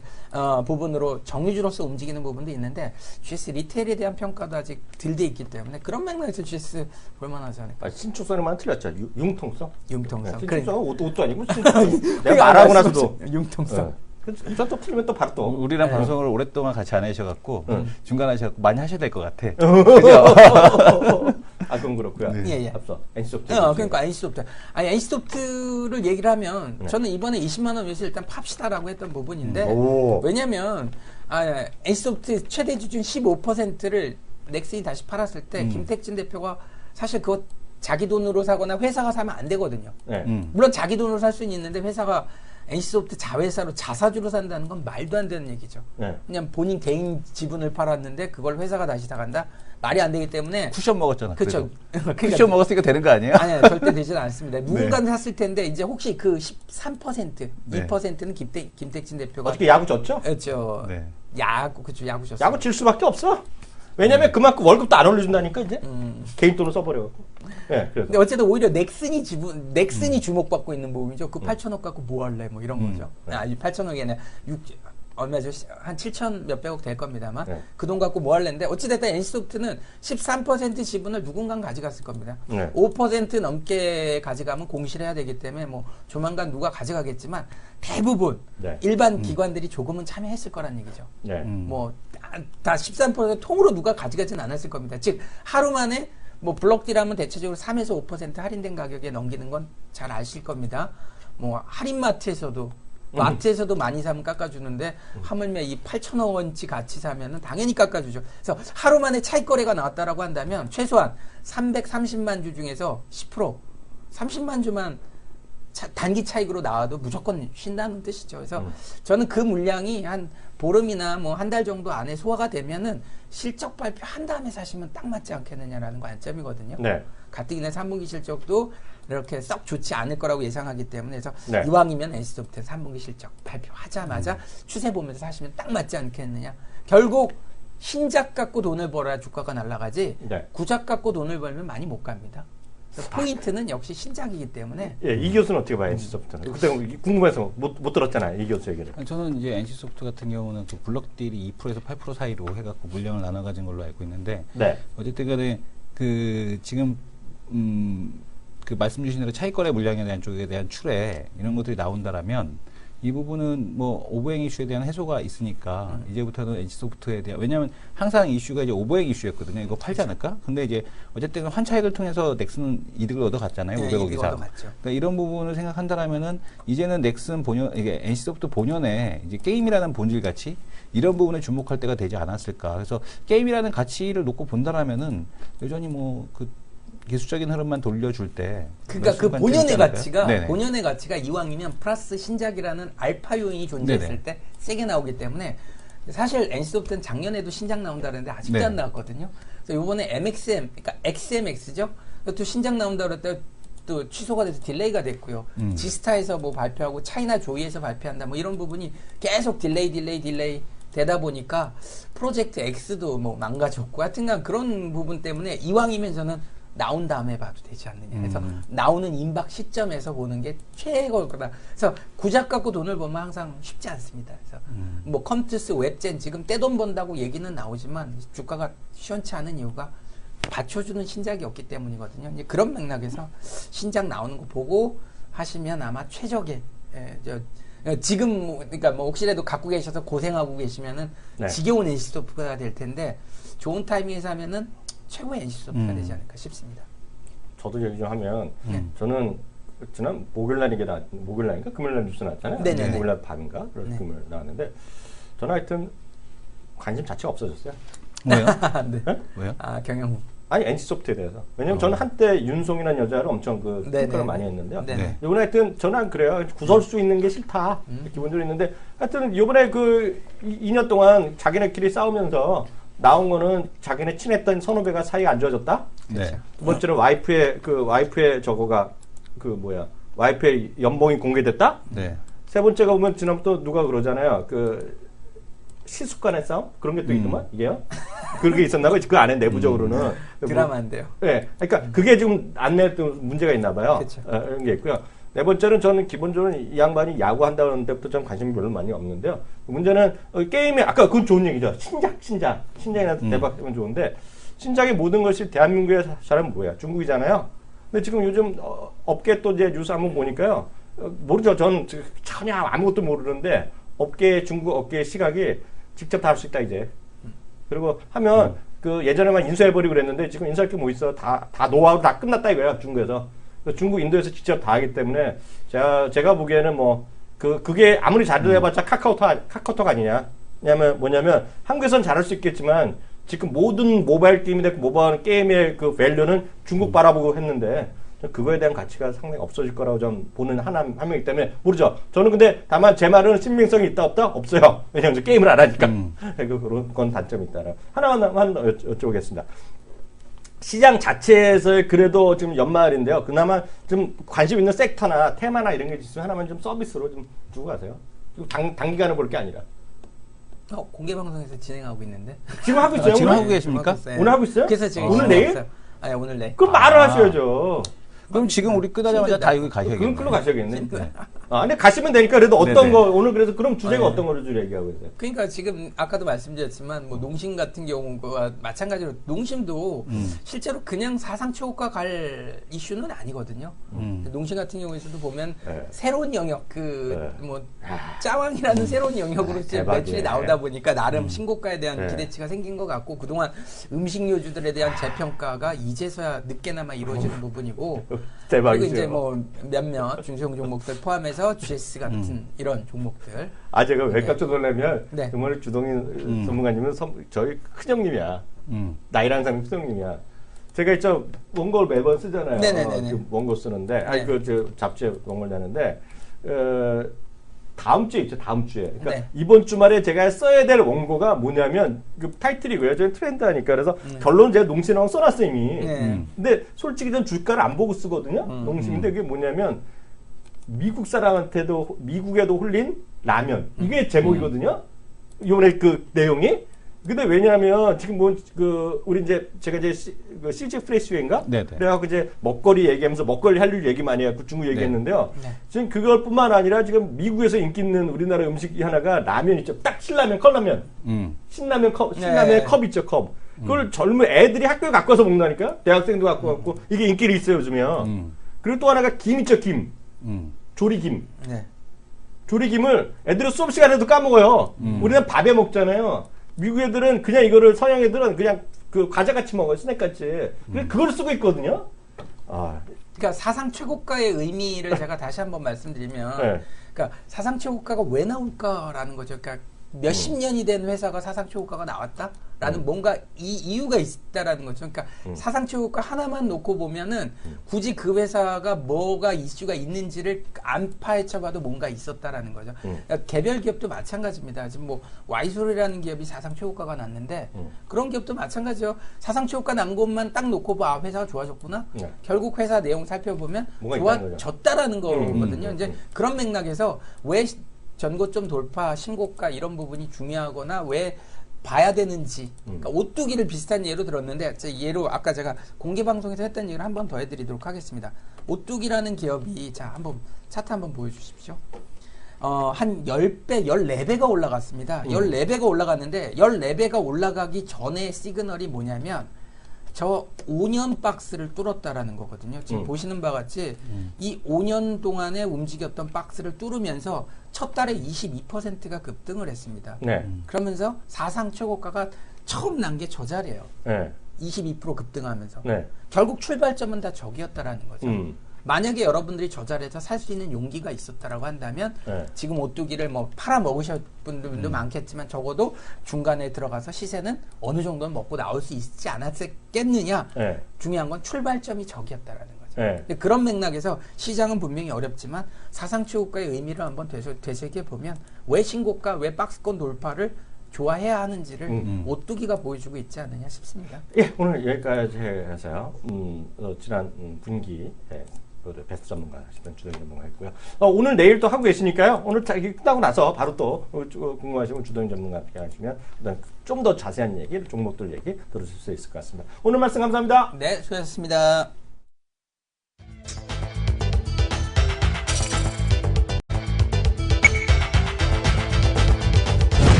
부분으로 정유주로서 움직이는 부분도 있는데 GS 리테일에 대한 평가도 아직 덜 돼 있기 때문에 그런 맥락에서 GS 볼만하지 않을까. 신축성에만 틀렸죠. 융통성. 융통성. 신축성은 옷도 아니고 신축성. 내가 말하고 나서도 융통성. 또 틀리면 또 바로 또. 우리랑 방송을 오랫동안 같이 안 하셔갖고 중간에 하셔갖고 많이 하셔야 될 것 같아. 그건 그렇고요. 예, 예. 앞서 NC소프트. 그러니까 NC소프트. 아니 NC소프트를 얘기를 하면 저는 이번에 20만 원 위에서 일단 팝시다라고 했던 부분인데 왜냐면 NC소프트 최대 주주 15%를 넥슨이 다시 팔았을 때 김택진 대표가 사실 그거 자기 돈으로 사거나 회사가 사면 안 되거든요. 네. 물론 자기 돈으로 살 수는 있는데 회사가 NC소프트 자회사로 자사주로 산다는 건 말도 안 되는 얘기죠. 네. 그냥 본인 개인 지분을 팔았는데 그걸 회사가 다시 사간다? 말이 안 되기 때문에 쿠션 먹었잖아. 그렇죠. 쿠션 먹었으니까 되는 거 아니에요? 아니요, 절대 되지는 않습니다. 누군가는 샀을 텐데 이제 혹시 그 13%, 네. 2%는 김택진 대표가 어떻게 야구 졌죠? 그렇죠. 네. 야구 졌어요. 야구 질 수밖에 없어. 왜냐면 그만큼 월급도 안 올려준다니까 이제 개인 돈을 써버려갖고. 네, 그래서. 근데 어쨌든 오히려 넥슨이 주목받고 있는 부분이죠. 그 8천억 갖고 뭐 할래? 뭐 이런 거죠. 아니 8천억이 아니라 얼마죠? 한 7천 몇백억 될 겁니다만 그 돈 갖고 뭐 할래인데 어찌됐든 NC소프트는 13% 지분을 누군가 가져갔을 겁니다. 5% 넘게 가져가면 공시를 해야 되기 때문에 뭐 조만간 누가 가져가겠지만 대부분 일반 기관들이 조금은 참여했을 거란 얘기죠. 뭐 다 13% 통으로 누가 가져가진 않았을 겁니다. 즉 하루 만에 뭐 블록딜하면 대체적으로 3에서 5% 할인된 가격에 넘기는 건 잘 아실 겁니다. 뭐 할인마트에서도 마트에서도 많이 사면 깎아주는데 하물며 이 8천억 원치 같이 사면은 당연히 깎아주죠. 그래서 하루 만에 차익 거래가 나왔다라고 한다면 최소한 330만 주 중에서 10% 30만 주만 단기 차익으로 나와도 무조건 쉰다는 뜻이죠. 그래서 저는 그 물량이 한 보름이나 뭐 한 달 정도 안에 소화가 되면은 실적 발표한 다음에 사시면 딱 맞지 않겠느냐라는 관점이거든요. 네. 가뜩이나 3분기 실적도 이렇게 썩 좋지 않을 거라고 예상하기 때문에 그래서 네. 이왕이면 NC소프트 3분기 실적 발표하자마자 추세 보면서 사시면 딱 맞지 않겠느냐. 결국 신작 갖고 돈을 벌어야 주가가 날아가지 구작 갖고 돈을 벌면 많이 못 갑니다. 그래서 포인트는 역시 신작이기 때문에. 예, 이 교수는 어떻게 봐요, NC소프트는? 그때 궁금해서 못 들었잖아요, 이 교수 얘기를. 저는 이제 NC소프트 같은 경우는 그 블록딜이 2%에서 8% 사이로 해갖고 물량을 나눠 가진 걸로 알고 있는데 어쨌든 간에 그 지금 그 말씀 주신 대로 차익거래 물량에 대한 쪽에 대한 추례 이런 것들이 나온다라면 이 부분은 뭐 오버행 이슈에 대한 해소가 있으니까 이제부터는 NC소프트에 대한 왜냐하면 항상 이슈가 이제 오버행 이슈였거든요. 이거 팔지 않을까? 근데 이제 어쨌든 환차익을 통해서 넥슨은 이득을 얻어갔잖아요. 500억 이상. 그러니까 이런 부분을 생각한다라면은 이제는 넥슨 본연 이게 NC소프트 본연의 이제 게임이라는 본질 가치 이런 부분에 주목할 때가 되지 않았을까? 그래서 게임이라는 가치를 놓고 본다라면은 여전히 뭐 그 기술적인 흐름만 돌려줄 때 그러니까 그 본연의 가치가 이왕이면 플러스 신작이라는 알파 요인이 존재했을 때 세게 나오기 때문에 사실 NC소프트는 작년에도 신작 나온다는데 아직도 안 나왔거든요. 그래서 이번에 MXM, 그러니까 XMX죠. 또 신작 나온다 그랬다 또 취소가 돼서 딜레이가 됐고요. 지스타에서 뭐 발표하고 차이나 조이에서 발표한다 뭐 이런 부분이 계속 딜레이 되다 보니까 프로젝트 X도 뭐 망가졌고 하여튼간 그런 부분 때문에 이왕이면 저는 나온 다음에 봐도 되지 않느냐. 그래서 나오는 임박 시점에서 보는 게 최고일 거다. 그래서 구작 갖고 돈을 보면 항상 쉽지 않습니다. 그래서 뭐 컴투스 웹젠 지금 떼돈 번다고 얘기는 나오지만 주가가 시원치 않은 이유가 받쳐주는 신작이 없기 때문이거든요. 이제 그런 맥락에서 신작 나오는 거 보고 하시면 아마 최적의 지금 그러니까 뭐 혹시라도 갖고 계셔서 고생하고 계시면은 네. 지겨운 NC소프트가 될 텐데 좋은 타이밍에서 하면은 최고의 NC소프트가 되지 않을까 싶습니다. 저도 얘기 좀 하면 저는 지난 목요일날인가 금요일날 뉴스 나왔잖아요. 네네네. 목요일날 밤인가 금요일 나왔는데 저는 하여튼 관심 자체가 없어졌어요. 왜요? 네. 네? 왜요? 아 경영. 아니 NC소프트에 대해서. 왜냐면 저는 한때 윤송이라는 여자를 엄청 평가를 많이 했는데요. 네네. 이번에 하여튼 저는 그래요. 구설수 있는 게 싫다. 기본적으로 있는데 하여튼 이번에 그 2년 동안 자기네끼리 싸우면서 나온 거는 자기네 친했던 선후배가 사이가 안 좋아졌다. 네. 두 번째는 와이프의 저거가 와이프의 연봉이 공개됐다. 네. 세 번째가 보면 지난부터 누가 그러잖아요. 시숙 간의 싸움? 그런 게 또 있더만, 이게요? 그게 있었나 봐요. 그 안에 내부적으로는. 드라마인데요. 네. 그러니까 그게 지금 안내했던 문제가 있나 봐요. 그쵸. 이런 게 있고요. 네 번째는 저는 기본적으로 이 양반이 야구한다는 데부터 좀 관심이 별로 많이 없는데요. 문제는 게임에, 아까 그건 좋은 얘기죠. 신작이나 대박되면 좋은데, 신작의 모든 것이 대한민국의 사람은 뭐야? 중국이잖아요. 근데 지금 요즘 업계 또 이제 뉴스 한번 보니까요. 모르죠. 전 전혀 아무것도 모르는데, 중국 업계의 시각이 직접 다 할 수 있다, 이제. 그리고 하면, 예전에만 인수해버리고 그랬는데, 지금 인수할 게 뭐 있어. 다 노하우 다 끝났다 이거야, 중국에서. 중국, 인도에서 직접 다 하기 때문에, 제가 보기에는 그게 아무리 잘들 해봤자 카카오톡 아니냐. 뭐냐면, 한국에선 잘할 수 있겠지만, 지금 모든 모바일 게임이나 모바일 게임의 그 밸류는 중국 바라보고 했는데, 그거에 대한 가치가 상당히 없어질 거라고 좀 보는 한 명이기 때문에 모르죠. 저는 근데 다만 제 말은 신빙성이 있다 없다? 없어요. 왜냐하면 게임을 안 하니까. 그런 건 단점이 있다. 하나만 여쭤보겠습니다. 시장 자체에서 그래도 지금 연말인데요. 그나마 좀 관심 있는 섹터나 테마나 이런 게 있으면 하나만 좀 서비스로 좀 주고 가세요. 단기간에 볼 게 아니라. 공개 방송에서 진행하고 있는데. 지금 하고 있어요? 지금 오늘? 하고 계십니까? 오늘 하고 있어요? 그래서 지금 오늘 내일? 아니 오늘 내일. 그럼 말을 하셔야죠. 그럼 지금 우리 끝나자마자 다 여기 가셔야겠네요. 그럼 끌러 가셔야겠네. 근데 가시면 되니까 그래도 어떤 네네. 거 오늘 그래서 그럼 주제가 어떤 거를 줄 얘기하고 있어요? 그러니까 지금 아까도 말씀드렸지만 뭐 농심 같은 경우와 마찬가지로 농심도 실제로 그냥 사상 최고가 갈 이슈는 아니거든요. 농심 같은 경우에서도 보면 새로운 영역 짜왕이라는 새로운 영역으로 이제 매출이 나오다 보니까 나름 신고가에 대한 기대치가 생긴 것 같고 그동안 음식료주들에 대한 재평가가 이제서야 늦게나마 이루어지는 부분이고 대박이죠. 그리고 이제 뭐 몇몇 중소형 종목들 포함해서 GS 같은 이런 종목들. 제가 왜 깜짝 놀라면 네. 정말 주동인 전문가님은 저희 큰형님이야. 나이라는 사람이 큰형님이야. 제가 있죠 원고를 매번 쓰잖아요. 네네네네. 원고 쓰는데, 네. 저 잡지에 원고를 내는데 다음 주에 있죠. 다음 주에. 그러니까 네. 이번 주말에 제가 써야 될 원고가 뭐냐면 타이틀이고요. 저는 트렌드 하니까 그래서 결론은 제가 농심하고 써놨어 이미. 근데 솔직히 전 주가를 안 보고 쓰거든요. 농심인데 그게 뭐냐면 미국 사람한테도 미국에도 홀린 라면 이게 제목이거든요. 이번에 그 내용이. 근데 왜냐하면 지금 우리 제가 CG 프레시웨인가? 그래갖고 이제 먹거리 얘기하면서 먹거리 할 일 얘기 많이 해갖고 중국 얘기했는데요. 네. 지금 그걸뿐만 아니라 지금 미국에서 인기 있는 우리나라 음식이 하나가 라면 있죠. 딱 신라면, 컵라면. 신라면 컵 있죠, 컵. 그걸 젊은 애들이 학교에 갖고 와서 먹는다니까? 대학생도 갖고 왔고 이게 인기를 있어요, 요즘에요. 그리고 또 하나가 김 있죠, 김. 조리김. 네. 조리김을 애들은 수업 시간에도 까먹어요. 우리는 밥에 먹잖아요. 미국 애들은 그냥 이거를 서양 애들은 그냥 과자같이 먹어요. 스낵같이. 그걸 쓰고 있거든요. 그러니까 사상 최고가의 의미를 제가 다시 한번 말씀드리면 그러니까 사상 최고가가 왜 나올까라는 거죠. 그러니까 몇십 년이 된 회사가 사상초고가가 나왔다라는 뭔가 이유가 있다라는 거죠. 그러니까 사상초고가 하나만 놓고 보면은 굳이 그 회사가 뭐가 이슈가 있는지를 안 파헤쳐봐도 뭔가 있었다라는 거죠. 그러니까 개별 기업도 마찬가지입니다. 지금 뭐 와이솔이라는 기업이 사상초고가가 났는데 그런 기업도 마찬가지죠. 사상초고가 난 것만 딱 놓고 봐, 회사가 좋아졌구나. 결국 회사 내용 살펴보면 좋아졌다라는 거거든요. 이제 그런 맥락에서 왜 전고점 돌파, 신고가 이런 부분이 중요하거나 왜 봐야 되는지. 그러니까 오뚜기를 비슷한 예로 들었는데 예로 아까 제가 공개 방송에서 했던 얘기를 한 번 더 해드리도록 하겠습니다. 오뚜기라는 기업이 자 한번 차트 한번 보여주십시오. 한 10배, 14배가 올라갔습니다. 14배가 올라갔는데 14배가 올라가기 전에 시그널이 뭐냐면 저 5년 박스를 뚫었다라는 거거든요. 지금 보시는 바와 같이 이 5년 동안에 움직였던 박스를 뚫으면서 첫 달에 22%가 급등을 했습니다. 네. 그러면서 사상 최고가가 처음 난 게 저 자리예요. 네. 22% 급등하면서. 네. 결국 출발점은 다 저기였다라는 거죠. 만약에 여러분들이 저 자리에서 살 수 있는 용기가 있었다라고 한다면 지금 오뚜기를 뭐 팔아 먹으실 분들도 많겠지만 적어도 중간에 들어가서 시세는 어느 정도는 먹고 나올 수 있지 않았겠느냐. 중요한 건 출발점이 저기였다라는 거죠. 근데 그런 맥락에서 시장은 분명히 어렵지만 사상초고가의 의미를 한번 되새겨 보면 왜 신고가, 왜 박스권 돌파를 좋아해야 하는지를 오뚜기가 보여주고 있지 않느냐 싶습니다. 예, 오늘 여기까지 해서요. 지난 분기 베스트 전문가시던 주도현 전문가 했고요. 오늘 내일 또 하고 계시니까요. 오늘 끝나고 나서 바로 또 궁금하시면 주도현 전문가 함께 하시면 좀 더 자세한 얘기, 종목들 얘기 들으실 수 있을 것 같습니다. 오늘 말씀 감사합니다. 네, 수고하셨습니다.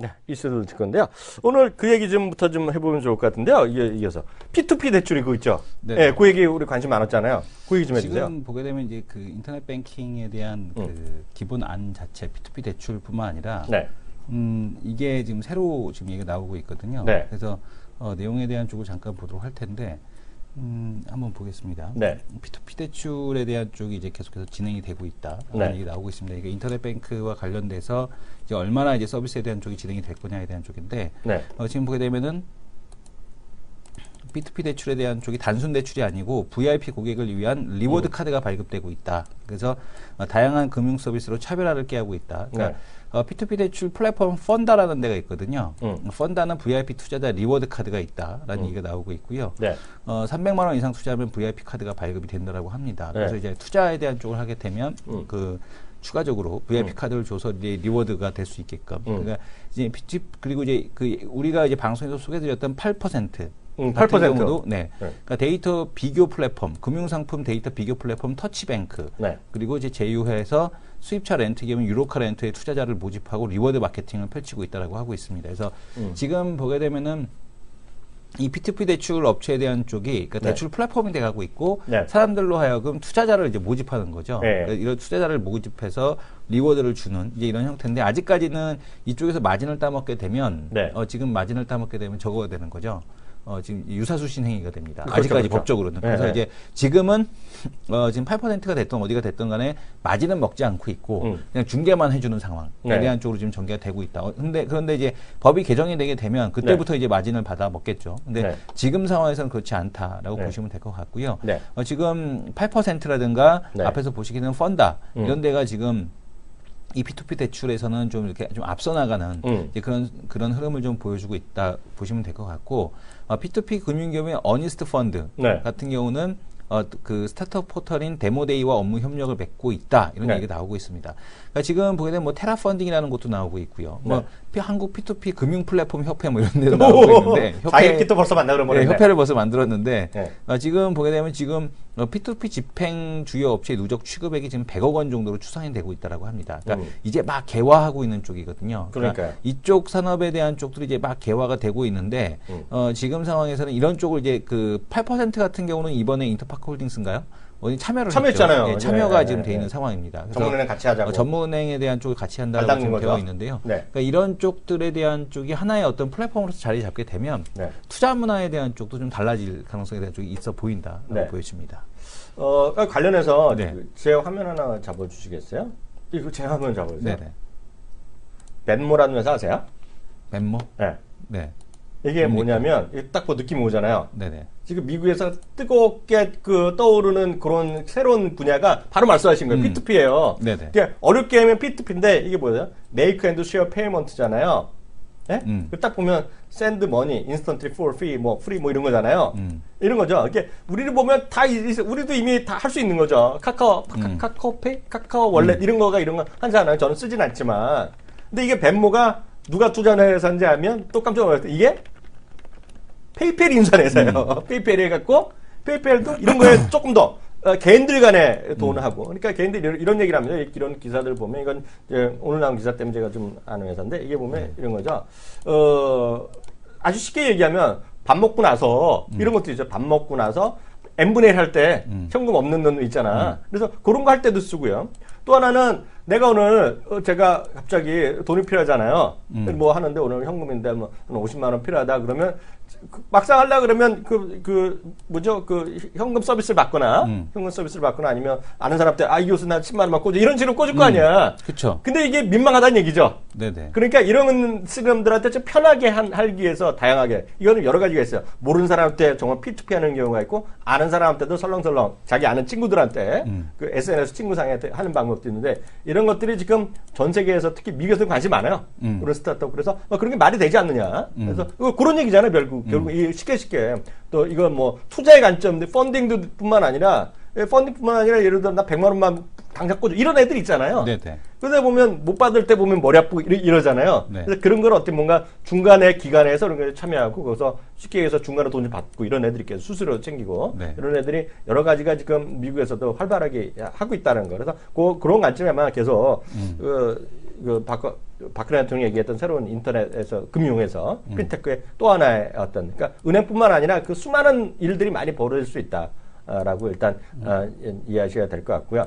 네, 이슈를 들 건데요. 오늘 그 얘기 좀부터 좀 해보면 좋을 것 같은데요. 이어서 P2P 대출이 그거 있죠. 네. 네, 그 얘기 우리 관심 많았잖아요. 그 얘기 좀 해주세요. 지금 보게 되면 이제 그 인터넷 뱅킹에 대한 그 기본 안 자체 P2P 대출뿐만 아니라 네. 이게 지금 새로 지금 얘기가 나오고 있거든요. 네. 그래서 내용에 대한 쪽을 잠깐 보도록 할 텐데. 한번 보겠습니다. 네. P2P 대출에 대한 쪽이 이제 계속해서 진행이 되고 있다. 네. 얘기 나오고 있습니다. 이게 인터넷 뱅크와 관련돼서 이제 얼마나 이제 서비스에 대한 쪽이 진행이 될 거냐에 대한 쪽인데, 네. 지금 보게 되면은 P2P 대출에 대한 쪽이 단순 대출이 아니고 VIP 고객을 위한 리워드 카드가 발급되고 있다. 그래서 다양한 금융 서비스로 차별화를 꾀하고 있다. 그러니까 P2P 대출 플랫폼 펀다라는 데가 있거든요. 펀다는 VIP 투자자 리워드 카드가 있다라는 얘기가 나오고 있고요. 네. 300만 원 이상 투자하면 VIP 카드가 발급이 된다라고 합니다. 네. 그래서 이제 투자에 대한 쪽을 하게 되면 그 추가적으로 VIP 카드를 줘서 이제 리워드가 될 수 있게끔. 그러니까 이제 그리고 이제 그 우리가 이제 방송에서 소개드렸던 8% 8%. 경우도 그러니까 데이터 비교 플랫폼, 금융상품 데이터 비교 플랫폼 터치뱅크, 네. 그리고 이제 제휴해서 수입차 렌트 기업인 유로카 렌트에 투자자를 모집하고 리워드 마케팅을 펼치고 있다라고 하고 있습니다. 그래서 지금 보게 되면은 이 P2P 대출 업체에 대한 쪽이 그러니까 대출 플랫폼이 돼가고 있고 사람들로 하여금 투자자를 이제 모집하는 거죠. 그러니까 이런 투자자를 모집해서 리워드를 주는 이제 이런 형태인데 아직까지는 이쪽에서 마진을 따먹게 되면 지금 마진을 따먹게 되면 적어야 되는 거죠. 지금 유사수신 행위가 됩니다. 그렇죠, 아직까지 그렇죠. 법적으로는. 그래서 이제 지금은 지금 8%가 됐던 어디가 됐던 간에 마진은 먹지 않고 있고 그냥 중개만 해주는 상황에 대한 쪽으로 지금 전개가 되고 있다. 그런데 이제 법이 개정이 되게 되면 그때부터 이제 마진을 받아 먹겠죠. 근데 지금 상황에서는 그렇지 않다라고 보시면 될 것 같고요. 지금 8%라든가 앞에서 보시기는 펀다 이런 데가 지금 이 P2P 대출에서는 좀 이렇게 좀 앞서 나가는 이제 그런 흐름을 좀 보여주고 있다 보시면 될 것 같고 P2P 금융기업의 어니스트 펀드 같은 경우는 그 스타트업 포털인 데모데이와 업무 협력을 맺고 있다 이런 얘기가 나오고 있습니다. 그러니까 지금 보게 되면 뭐 테라 펀딩이라는 것도 나오고 있고요. 뭐 한국 P2P 금융 플랫폼 협회 뭐 이런 데도 나오고 있는데 자기끼리 또 벌써 만나 그러면 협회를 벌써 만들었는데 지금 보게 되면 지금 P2P 집행 주요 업체 누적 취급액이 지금 100억 원 정도로 추산이 되고 있다라고 합니다. 그러니까 이제 막 개화하고 있는 쪽이거든요. 그러니까 이쪽 산업에 대한 쪽들이 이제 막 개화가 되고 있는데 지금 상황에서는 이런 쪽을 이제 그 8% 같은 경우는 이번에 인터파크 파크홀딩스인가요? 어디 참여했잖아요. 했죠. 예, 참여가 지금 돼 있는 상황입니다. 그래서 전문은행 같이 하자고. 전문은행에 대한 쪽을 같이 한다고 지금 되어 있는데요. 네. 그러니까 이런 쪽들에 대한 쪽이 하나의 어떤 플랫폼으로서 자리 잡게 되면 네. 투자 문화에 대한 쪽도 좀 달라질 가능성에 대한 쪽이 있어 보인다라고 네. 보여집니다. 관련해서 네. 제 화면 하나 잡아주시겠어요? 이거 제 화면 잡아주세요. 네네. 벤모라는 회사 아세요? 벤모? 네. 네. 이게 뭐냐면 딱 느낌이 오잖아요. 네네. 지금 미국에서 뜨겁게 떠오르는 그런 새로운 분야가 바로 말씀하신 거예요. P2P예요. 네네. 그러니까 어렵게 하면 P2P인데 이게 뭐예요? Make and Share Payment잖아요. 네? 딱 보면 send money, instantly for free, free 이런 거잖아요. 이런 거죠. 이게 우리를 보면 우리도 이미 다 할 수 있는 거죠. 카카오페이, 카카오 월렛 이런 거 하잖아요. 저는 쓰진 않지만. 근데 이게 벤모가 누가 투자하는 회사인지 하면 또 깜짝 놀랐어요. 이게 페이펠 인수한 회사예요. 페이펠이 해갖고 페이펠도 이런 거에 조금 더 개인들 간에 돈을 하고 그러니까 개인들이 이런 얘기를 합니다. 이런 기사들 보면 이건 이제 오늘 나온 기사 때문에 제가 좀 아는 회사인데 이게 보면 이런 거죠. 아주 쉽게 얘기하면 밥 먹고 나서 이런 것도 있죠. 밥 먹고 나서 n분의 1 할 때 현금 없는 돈 있잖아. 그래서 그런 거 할 때도 쓰고요. 또 하나는 내가 오늘 제가 갑자기 돈이 필요하잖아요. 뭐 하는데 오늘 현금인데 뭐 50만 원 필요하다 그러면 막상 하려고 그러면 현금 서비스를 받거나 현금 서비스를 받거나 아니면 아는 사람한테 이 교수 나 10만 원만 꽂아 이런 식으로 꽂을 거 아니야. 그렇죠. 근데 이게 민망하다는 얘기죠. 네네. 그러니까 이런 사람들한테 좀 편하게 하기 위해서 다양하게 이거는 여러 가지가 있어요. 모르는 사람한테 정말 P2P 하는 경우가 있고 아는 사람한테도 설렁설렁 자기 아는 친구들한테 그 SNS 친구상에 하는 방법도 있는데 이런 것들이 지금 전 세계에서 특히 미국에서 관심이 많아요. 그런 스타트업. 그래서 그런 게 말이 되지 않느냐. 그래서 그런 얘기잖아요. 결국 이 쉽게 또 이건 뭐 투자의 관점, 펀딩도 뿐만 아니라 예를 들어 나 100만 원만 당장 꽂아 이런 애들 있잖아요. 네네. 그러다 보면 못 받을 때 보면 머리 아프고 이러잖아요. 네. 그래서 그런 걸 어떻게 뭔가 중간에 기간에서 그런 걸 참여하고 거기서 쉽게 해서 중간에 돈을 받고 이런 애들이 계속 수수료 챙기고 네. 이런 애들이 여러 가지가 지금 미국에서도 활발하게 하고 있다는 거. 그래서 그런 관점에 아마 계속 박근혜 대통령이 얘기했던 새로운 인터넷에서 금융에서 핀테크의 또 하나의 그러니까 은행뿐만 아니라 그 수많은 일들이 많이 벌어질 수 있다. 라고 일단 이해하셔야 될 것 같고요.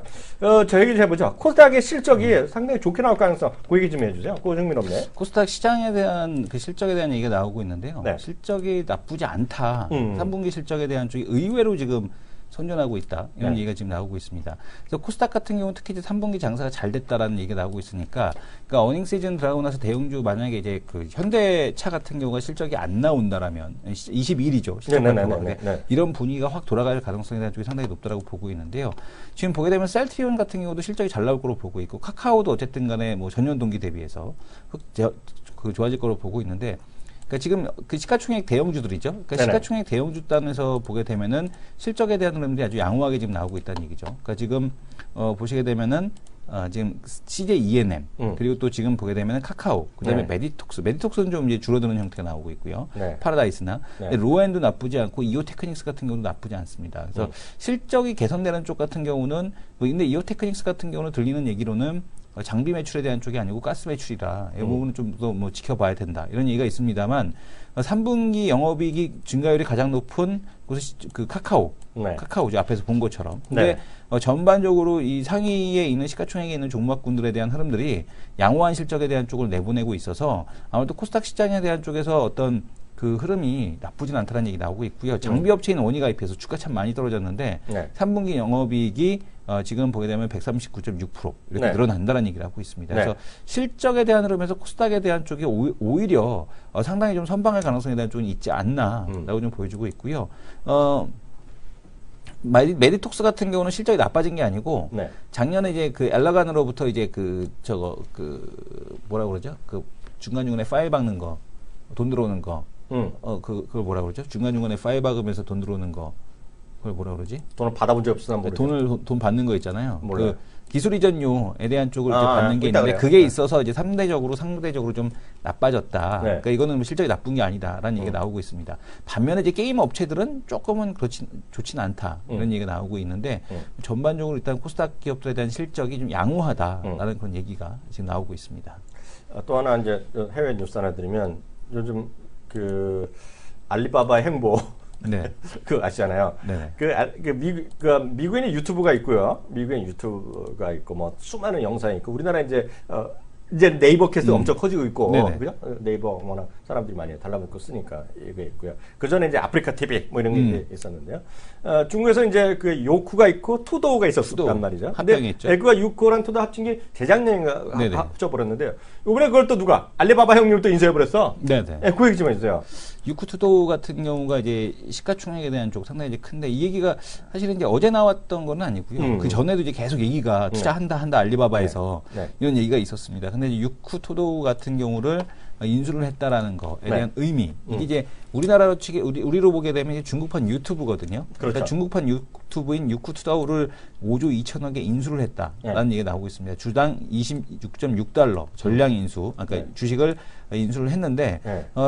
저 얘기 좀 해보죠. 코스닥의 실적이 상당히 좋게 나올 가능성 그 얘기 좀 해주세요. 고정민 없네. 코스닥 시장에 대한 그 실적에 대한 얘기가 나오고 있는데요. 네. 실적이 나쁘지 않다. 3분기 실적에 대한 쪽이 의외로 지금 선전하고 있다. 이런 얘기가 지금 나오고 있습니다. 그래서 코스닥 같은 경우는 특히 이제 3분기 장사가 잘 됐다라는 얘기가 나오고 있으니까, 그러니까 어닝 시즌 들어가고 나서 대형주 만약에 이제 그 현대차 같은 경우가 실적이 안 나온다라면 22일이죠. 이런 분위기가 확 돌아갈 가능성에 대한 쪽이 상당히 높다라고 보고 있는데요. 지금 보게 되면 셀트리온 같은 경우도 실적이 잘 나올 거로 보고 있고, 카카오도 어쨌든 간에 뭐 전년 동기 대비해서 좋아질 거로 보고 있는데, 그러니까 지금 그 시가총액 대형주들이죠. 그러니까 시가총액 대형주단에서 보게 되면은 실적에 대한 흐름들이 아주 양호하게 지금 나오고 있다는 얘기죠. 그러니까 지금 보시게 되면은 지금 CJ E&M 그리고 또 지금 보게 되면은 카카오 그다음에 메디톡스는 좀 이제 줄어드는 형태가 나오고 있고요. 파라다이스나 로엔도 나쁘지 않고 이오테크닉스 같은 경우도 나쁘지 않습니다. 그래서 실적이 개선되는 쪽 같은 경우는 근데 이오테크닉스 같은 경우는 들리는 얘기로는 장비 매출에 대한 쪽이 아니고 가스 매출이라 이 부분은 좀 더 뭐 지켜봐야 된다 이런 얘기가 있습니다만 3분기 영업이익이 증가율이 가장 높은 곳이 그 카카오죠 앞에서 본 것처럼. 근데 전반적으로 이 상위에 있는 시가총액에 있는 종목군들에 대한 흐름들이 양호한 실적에 대한 쪽을 내보내고 있어서 아무래도 코스닥 시장에 대한 쪽에서 어떤 그 흐름이 나쁘진 않다는 얘기 나오고 있고요. 장비업체인 원희가입해서 주가 참 많이 떨어졌는데 3분기 영업이익이 지금 보게 되면 139.6% 이렇게 늘어난다는 얘기를 하고 있습니다. 그래서 실적에 대한 흐름에서 코스닥에 대한 쪽이 오히려 상당히 좀 선방할 가능성에 대한 쪽은 있지 않나라고 좀 보여주고 있고요. 메디톡스 같은 경우는 실적이 나빠진 게 아니고 작년에 이제 그 엘라간으로부터 이제 뭐라 그러죠? 그 중간중간에 파일 박는 거, 돈 들어오는 거. 그걸 뭐라 그러죠? 중간중간에 파일 박으면서 돈 들어오는 거. 그걸 뭐라 그러지? 돈을 받아본 적 없으나 모르죠. 돈 받는 거 있잖아요. 몰라요. 그 기술 이전료에 대한 쪽을 이제 받는 게 있는데 그게 있어서 이제 상대적으로 좀 나빠졌다. 그러니까 이거는 실적이 나쁜 게 아니다라는 얘기가 나오고 있습니다. 반면에 이제 게임 업체들은 조금은 좋진 않다. 이런 얘기가 나오고 있는데 전반적으로 일단 코스닥 기업들에 대한 실적이 좀 양호하다라는 그런 얘기가 지금 나오고 있습니다. 또 하나 이제 해외 뉴스 하나 드리면 요즘 그 알리바바의 행보 네. 그거 아시잖아요. 네. 미국에는 유튜브가 있고요. 미국에는 유튜브가 있고 뭐 수많은 영상이 있고 우리나라 이제 네이버 캐스트 엄청 커지고 있고 그죠? 네이버 워낙 사람들이 많이 달라붙고 쓰니까 이게 있고요. 그 전에 이제 아프리카 TV 뭐 이런 게 있었는데요. 중국에서 이제 그 요쿠가 있고 투도우가 있었단 말이죠. 근데 그가 요쿠랑 투도 합친 게 재작년인가 합쳐버렸는데요. 이번에 그걸 또 누가 알리바바 형님을 또 인수해버렸어. 네네. 그 얘기 좀 해주세요. 유쿠투도 같은 경우가 이제 시가총액에 대한 쪽 상당히 이제 큰데 이 얘기가 사실은 이제 어제 나왔던 건 아니고요. 그 전에도 이제 계속 얘기가 투자한다 알리바바에서 이런 얘기가 있었습니다. 근데 유쿠투도 같은 경우를 인수를 했다라는 거에 대한 의미 이게 이제 우리나라로 우리로 보게 되면 이제 중국판 유튜브거든요. 그러니까 중국판 유튜브인 유쿠투도우를 5조 2천억에 인수를 했다라는 얘기가 나오고 있습니다. 주당 26.6달러 전량 인수, 그러니까 주식을 인수를 했는데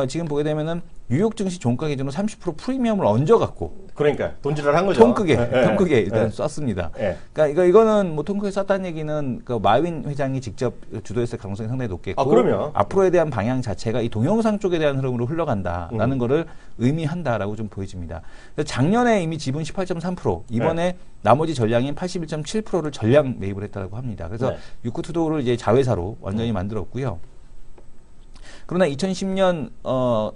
지금 보게 되면은 뉴욕 증시 종가 기준으로 30% 프리미엄을 얹어갖고 그러니까 돈질을 한 거죠. 통 크게 일단 썼습니다. 그러니까 이거는 뭐 통 크게 썼다는 얘기는 그 마윈 회장이 직접 주도했을 가능성이 상당히 높겠고 그럼요. 앞으로에 대한 방향 자체가 이 동영상 쪽에 대한 흐름으로 흘러간다라는 거를 의미한다라고 좀 보여집니다. 작년에 이미 지분 18.3%, 이번에 나머지 전량인 81.7%를 전량 매입을 했다고 합니다. 그래서 유쿠투도를 이제 자회사로 완전히 만들었고요. 그러나 2010년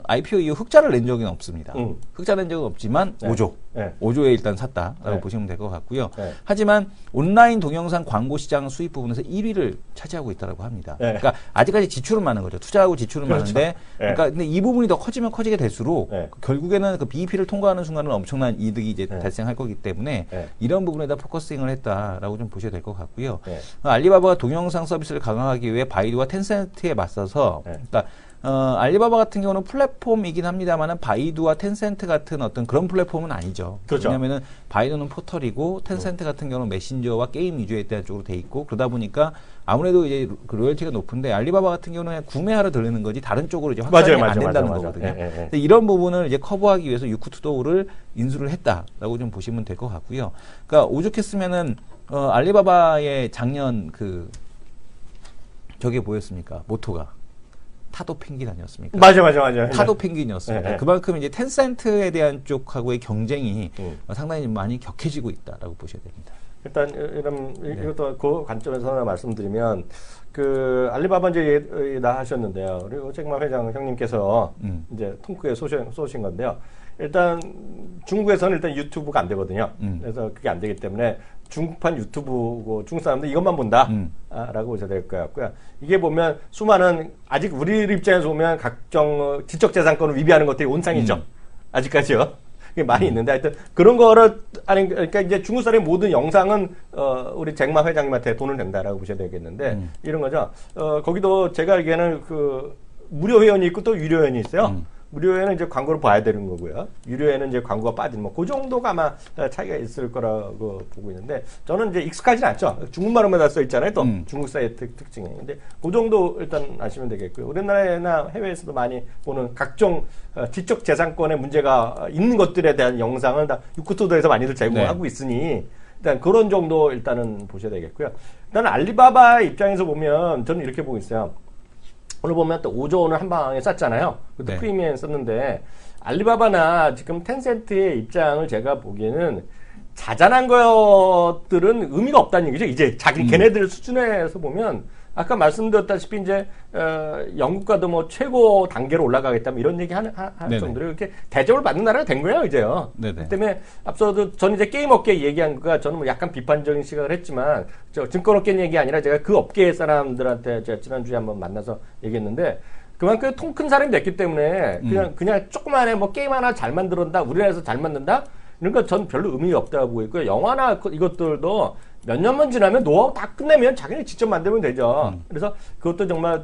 IPO 이후 흑자를 낸 적은 없습니다. 흑자 낸 적은 없지만 5조. 5조에 일단 샀다라고 보시면 될 것 같고요. 하지만 온라인 동영상 광고 시장 수입 부분에서 1위를 차지하고 있다고 합니다. 그러니까 아직까지 지출은 많은 거죠. 투자하고 지출은 많은데, 그러니까 근데 이 부분이 더 커지면 커지게 될수록 결국에는 그 BEP를 통과하는 순간은 엄청난 이득이 이제 발생할 거기 때문에 이런 부분에다 포커싱을 했다라고 좀 보셔야 될 것 같고요. 알리바바가 동영상 서비스를 강화하기 위해 바이두와 텐센트에 맞서서, 그러니까 알리바바 같은 경우는 플랫폼이긴 합니다만은 바이두와 텐센트 같은 어떤 그런 플랫폼은 아니죠. 그렇죠. 왜냐하면은 바이두는 포털이고 텐센트 같은 경우는 메신저와 게임 위주에 대한 쪽으로 돼 있고 그러다 보니까 아무래도 이제 그 로열티가 높은데 알리바바 같은 경우는 그냥 구매하러 들르는 거지 다른 쪽으로 이제 확장이 안 된다는 거거든요. 근데 이런 부분을 이제 커버하기 위해서 유쿠투도우를 인수를 했다라고 좀 보시면 될 것 같고요. 그러니까 오죽했으면은 알리바바의 작년 그 저게 뭐였습니까? 모토가 타도 펭귄 아니었습니까? 맞아. 타도 펭귄이었습니다. 그만큼 이제 텐센트에 대한 쪽하고의 경쟁이 상당히 많이 격해지고 있다라고 보셔야 됩니다. 일단 이것도 그 관점에서 하나 말씀드리면 그 알리바바 이제 나 하셨는데요. 그리고 잭마 회장 형님께서 이제 통크에 쏘신 건데요. 일단 중국에서는 일단 유튜브가 안 되거든요. 그래서 그게 안 되기 때문에 중국판 유튜브고 중국 사람들 이것만 본다 라고 보셔야 될 것 같고요. 이게 보면 수많은 아직 우리 입장에서 보면 각종 지적재산권을 위배하는 것들이 온상이죠. 아직까지요. 그게 많이 있는데 하여튼 그런 거를 그러니까 이제 중국 사람의 모든 영상은 우리 잭마 회장님한테 돈을 낸다라고 보셔야 되겠는데 이런 거죠. 거기도 제가 알기에는 그 무료 회원이 있고 또 유료 회원이 있어요. 무료에는 이제 광고를 봐야 되는 거고요. 유료에는 이제 광고가 빠진 그 정도가 아마 차이가 있을 거라고 보고 있는데 저는 이제 익숙하진 않죠. 중국말로만 다 써 있잖아요. 또 중국사의 특징이. 근데 그 정도 일단 아시면 되겠고요. 우리나라나 해외에서도 많이 보는 각종 지적 재산권의 문제가 있는 것들에 대한 영상을 다 유쿠투도에서 많이들 제공하고 있으니 일단 그런 정도 일단은 보셔야 되겠고요. 일단 알리바바 입장에서 보면 저는 이렇게 보고 있어요. 오늘 보면 또 5조 원을 한 방에 쐈잖아요. 그것도 프리미엄 썼는데 알리바바나 지금 텐센트의 입장을 제가 보기에는 자잘한 것들은 의미가 없다는 얘기죠. 이제 걔네들 수준에서 보면 아까 말씀드렸다시피 이제 영국과도 뭐 최고 단계로 올라가겠다 이런 얘기 할 정도로 이렇게 대접을 받는 나라가 된 거예요 이제요. 그 때문에 앞서도 전 이제 게임 업계 얘기한 거가 저는 뭐 약간 비판적인 시각을 했지만 저 증권업계 얘기 아니라 제가 그 업계 사람들한테 제가 지난주에 한번 만나서 얘기했는데 그만큼 통 큰 사람이 됐기 때문에 그냥 조그만해 뭐 게임 하나 잘 만들었다 우리나라에서 잘 만든다 이런 거 전 별로 의미가 없다고 보고 있고요. 영화나 이것들도 몇 년만 지나면 노하우 다 끝내면 자기네 직접 만들면 되죠. 그래서 그것도 정말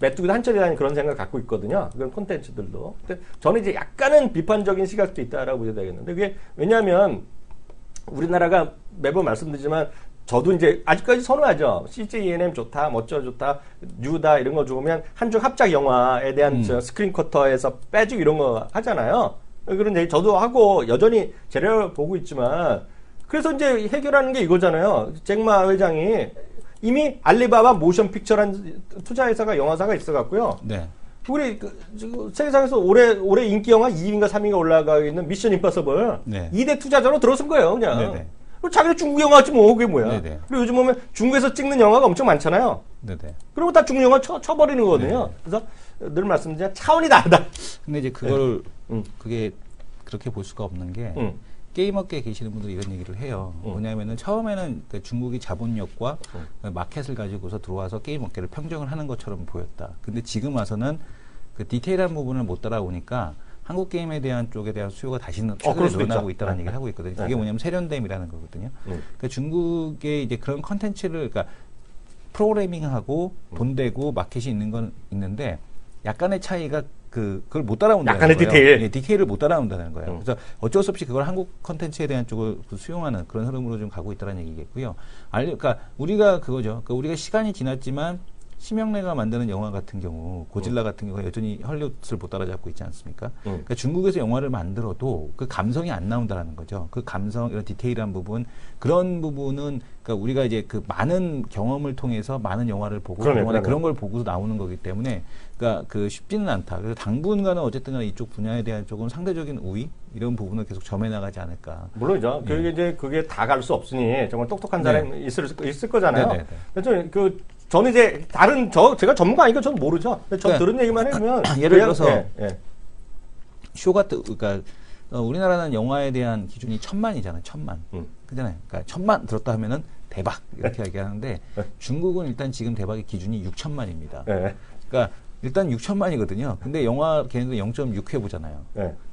메뚜기도 한 척이라는 그런 생각을 갖고 있거든요. 그런 콘텐츠들도. 근데 저는 이제 약간은 비판적인 시각도 있다라고 보셔야 되겠는데 그게 왜냐하면 우리나라가 매번 말씀드리지만 저도 이제 아직까지 선호하죠. CJ ENM 좋다, 멋져 좋다, 뉴다 이런 거 좋으면 한중 합작 영화에 대한 스크린 쿼터에서 빼주고 이런 거 하잖아요. 그런 얘기 저도 하고 여전히 재료를 보고 있지만 그래서 이제 해결하는 게 이거잖아요. 잭마 회장이 이미 알리바바 모션 픽처라는 투자회사가 영화사가 있어갖고요. 우리 지금 세계상에서 올해 인기 영화 2위인가 3위가 올라가 있는 미션 임파서블 네. 2대 투자자로 들어선 거예요, 그냥. 네네. 자기는 중국 영화지 뭐, 그게 뭐야. 네네. 그리고 요즘 보면 중국에서 찍는 영화가 엄청 많잖아요. 네네. 그리고 다 중국 영화 쳐버리는 거거든요. 네네. 그래서 늘 말씀드리지만 차원이 다르다. 근데 이제 그걸 네. 그게 그렇게 볼 수가 없는 게 게임업계에 계시는 분들이 이런 얘기를 해요. 뭐냐면은 처음에는 그 중국이 자본력과 마켓을 가지고서 들어와서 게임업계를 평정을 하는 것처럼 보였다. 근데 지금 와서는 그 디테일한 부분을 못 따라오니까 한국 게임에 대한 쪽에 대한 수요가 다시는 최근에 늘어나고 있다는 얘기를 하고 있거든요. 그게 뭐냐면 세련됨이라는 거거든요. 그러니까 중국의 이제 그런 컨텐츠를 그러니까 프로그래밍하고 돈 되고 마켓이 있는 건 있는데 약간의 차이가 그걸 못 따라온다는 약간의 거예요. 디테일. 예, 디테일을 못 따라온다는 거예요. 그래서 어쩔 수 없이 그걸 한국 컨텐츠에 대한 쪽을 수용하는 그런 흐름으로 좀 가고 있다는 얘기겠고요. 그러니까 우리가 그거죠. 그러니까 우리가 시간이 지났지만 심영래가 만드는 영화 같은 경우 고질라 같은 경우가 여전히 헐리우드를 못 따라잡고 있지 않습니까? 그러니까 중국에서 영화를 만들어도 그 감성이 안 나온다는 거죠. 그 감성, 이런 디테일한 부분, 그런 부분은 그러니까 우리가 이제 그 많은 경험을 통해서 많은 영화를 보고 그런 걸 보고서 나오는 거기 때문에 그러니까 그 쉽지는 않다. 그래서 당분간은 어쨌든 간에 이쪽 분야에 대한 조금 상대적인 우위 이런 부분을 계속 점해 나가지 않을까. 물론이죠. 예. 그게 다 갈 수 없으니 정말 똑똑한 사람이 네. 있을 거잖아요. 네네네. 그래서 저는 이제 제가 전문가 아니니까 저는 모르죠. 근데 저 들은 얘기만 해보면 예를 들어서 쇼 같은 그러니까 우리나라는 영화에 대한 기준이 1000만이잖아요. 1000만. 그잖아요. 그러니까 1000만 들었다 하면은 대박 이렇게 얘기하는데 중국은 일단 지금 대박의 기준이 6천만입니다. 그러니까 일단 6천만이거든요. 근데 영화 걔네들 0.6회 보잖아요.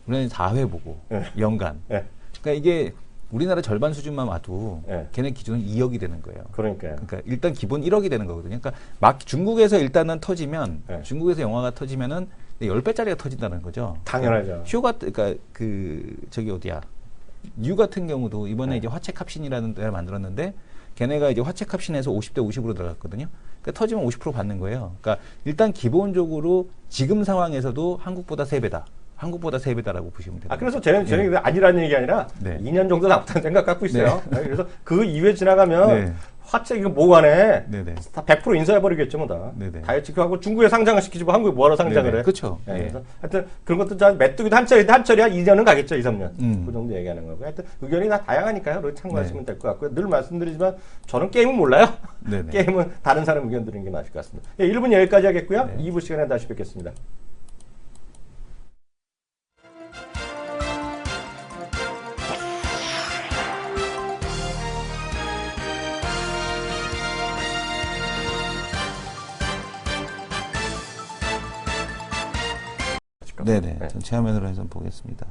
우리는 4회 보고 연간. 그러니까 이게 우리나라 절반 수준만 와도 걔네 기준은 2억이 되는 거예요. 그러니까 일단 기본 1억이 되는 거거든요. 그러니까 막 중국에서 일단은 터지면 중국에서 영화가 터지면은 10배짜리가 터진다는 거죠. 당연하죠. 쇼가 그러니까 저기 어디야? 뉴 같은 경우도 이번에 이제 화채 캅신이라는 데를 만들었는데 걔네가 이제 화채 캅신에서 50대 50으로 들어갔거든요. 그러니까 터지면 50% 받는 거예요. 그러니까 일단 기본적으로 지금 상황에서도 한국보다 3배다. 한국보다 3배다라고 보시면 됩니다. 그래서 저는 아니라는 얘기 아니라 2년 정도 남았다는 생각 갖고 있어요. 그래서 그 이후에 지나가면 화채 이거 뭐가네. 다 100% 인수해버리겠죠, 뭐 다. 다 지켜하고 중국에 상장을 시키지 뭐 한국에 뭐하러 상장을 해. 그렇죠. 그래서 하여튼 그런 것도 잘 메뚜기도 한철이야 2년은 가겠죠, 2, 3년. 그 정도 얘기하는 거고. 하여튼 의견이 다 다양하니까요. 그걸 참고하시면 될 것 같고요. 늘 말씀드리지만 저는 게임은 몰라요. 게임은 다른 사람 의견 들은 게 맞을 것 같습니다. 1분 여기까지 하겠고요. 2부 시간에 다시 뵙겠습니다. 네네. 전체 화면으로 해서 보겠습니다.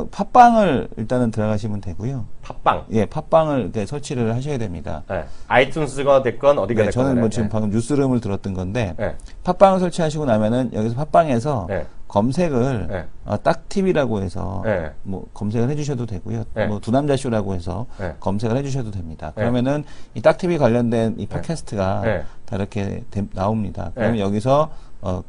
팟빵을 일단은 들어가시면 되고요. 팟빵? 예, 팟빵을 설치를 하셔야 됩니다. 아이튠스가 됐건 어디가 됐건. 저는 뭐 지금 방금 뉴스룸을 들었던 건데, 팟빵을 설치하시고 나면은 여기서 팟빵에서 검색을 딱TV라고 해서 뭐 검색을 해주셔도 되고요. 뭐 두남자쇼라고 해서 검색을 해주셔도 됩니다. 그러면은 이 딱TV 관련된 이 팟캐스트가 다 이렇게 나옵니다. 그러면 여기서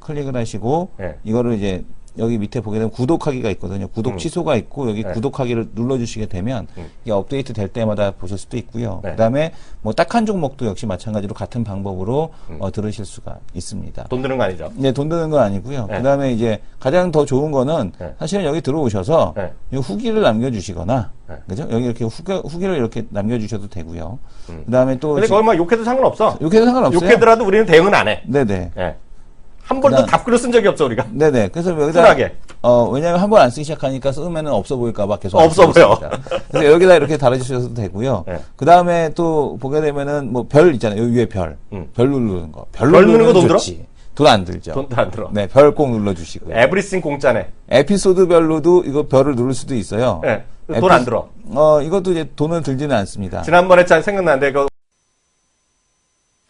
클릭을 하시고 이거를 이제 여기 밑에 보게 되면 구독하기가 있거든요. 구독 취소가 있고 여기 구독하기를 눌러주시게 되면 이게 업데이트 될 때마다 보실 수도 있고요. 그다음에 뭐 딱 한 종목도 역시 마찬가지로 같은 방법으로 들으실 수가 있습니다. 돈 드는 거 아니죠? 네, 돈 드는 건 아니고요. 그다음에 이제 가장 더 좋은 거는 사실은 여기 들어오셔서 후기를 남겨주시거나 그죠? 여기 이렇게 후기를 이렇게 남겨주셔도 되고요. 그다음에 또 근데 거기 막 욕해도 상관없어. 욕해도 상관없어요. 욕해더라도 우리는 대응은 안 해. 네네. 한 번도 답글을 쓴 적이 없어 우리가. 네네. 그래서 여기다 쿨하게. 왜냐하면 한 번 안 쓰기 시작하니까 쓰면은 없어 보일까봐 계속 없어 보여. 그래서 여기다 이렇게 달아주셔도 되고요. 그 다음에 또 보게 되면은 뭐 별 있잖아요. 여기 위에 별 누르는 거. 별 누르는 거 돈 들어? 돈 안 들죠. 돈도 안 들어. 네, 별 꼭 눌러주시고요. 에브리싱 공짜네. 에피소드별로도 이거 별을 누를 수도 있어요. 돈 안 들어. 이것도 이제 돈은 들지는 않습니다. 지난번에 잘 생각나는데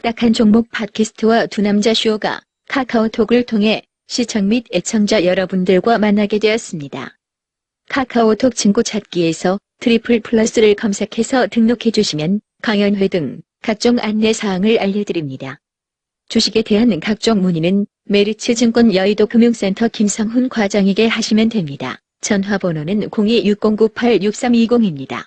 딱 한 종목 팟캐스트와 두남자 쇼가 카카오톡을 통해 시청 및 애청자 여러분들과 만나게 되었습니다. 카카오톡 친구 찾기에서 트리플+를 검색해서 등록해 주시면 강연회 등 각종 안내 사항을 알려드립니다. 주식에 대한 각종 문의는 메리츠증권 여의도 금융센터 김성훈 과장에게 하시면 됩니다. 전화번호는 02-6098-6320입니다.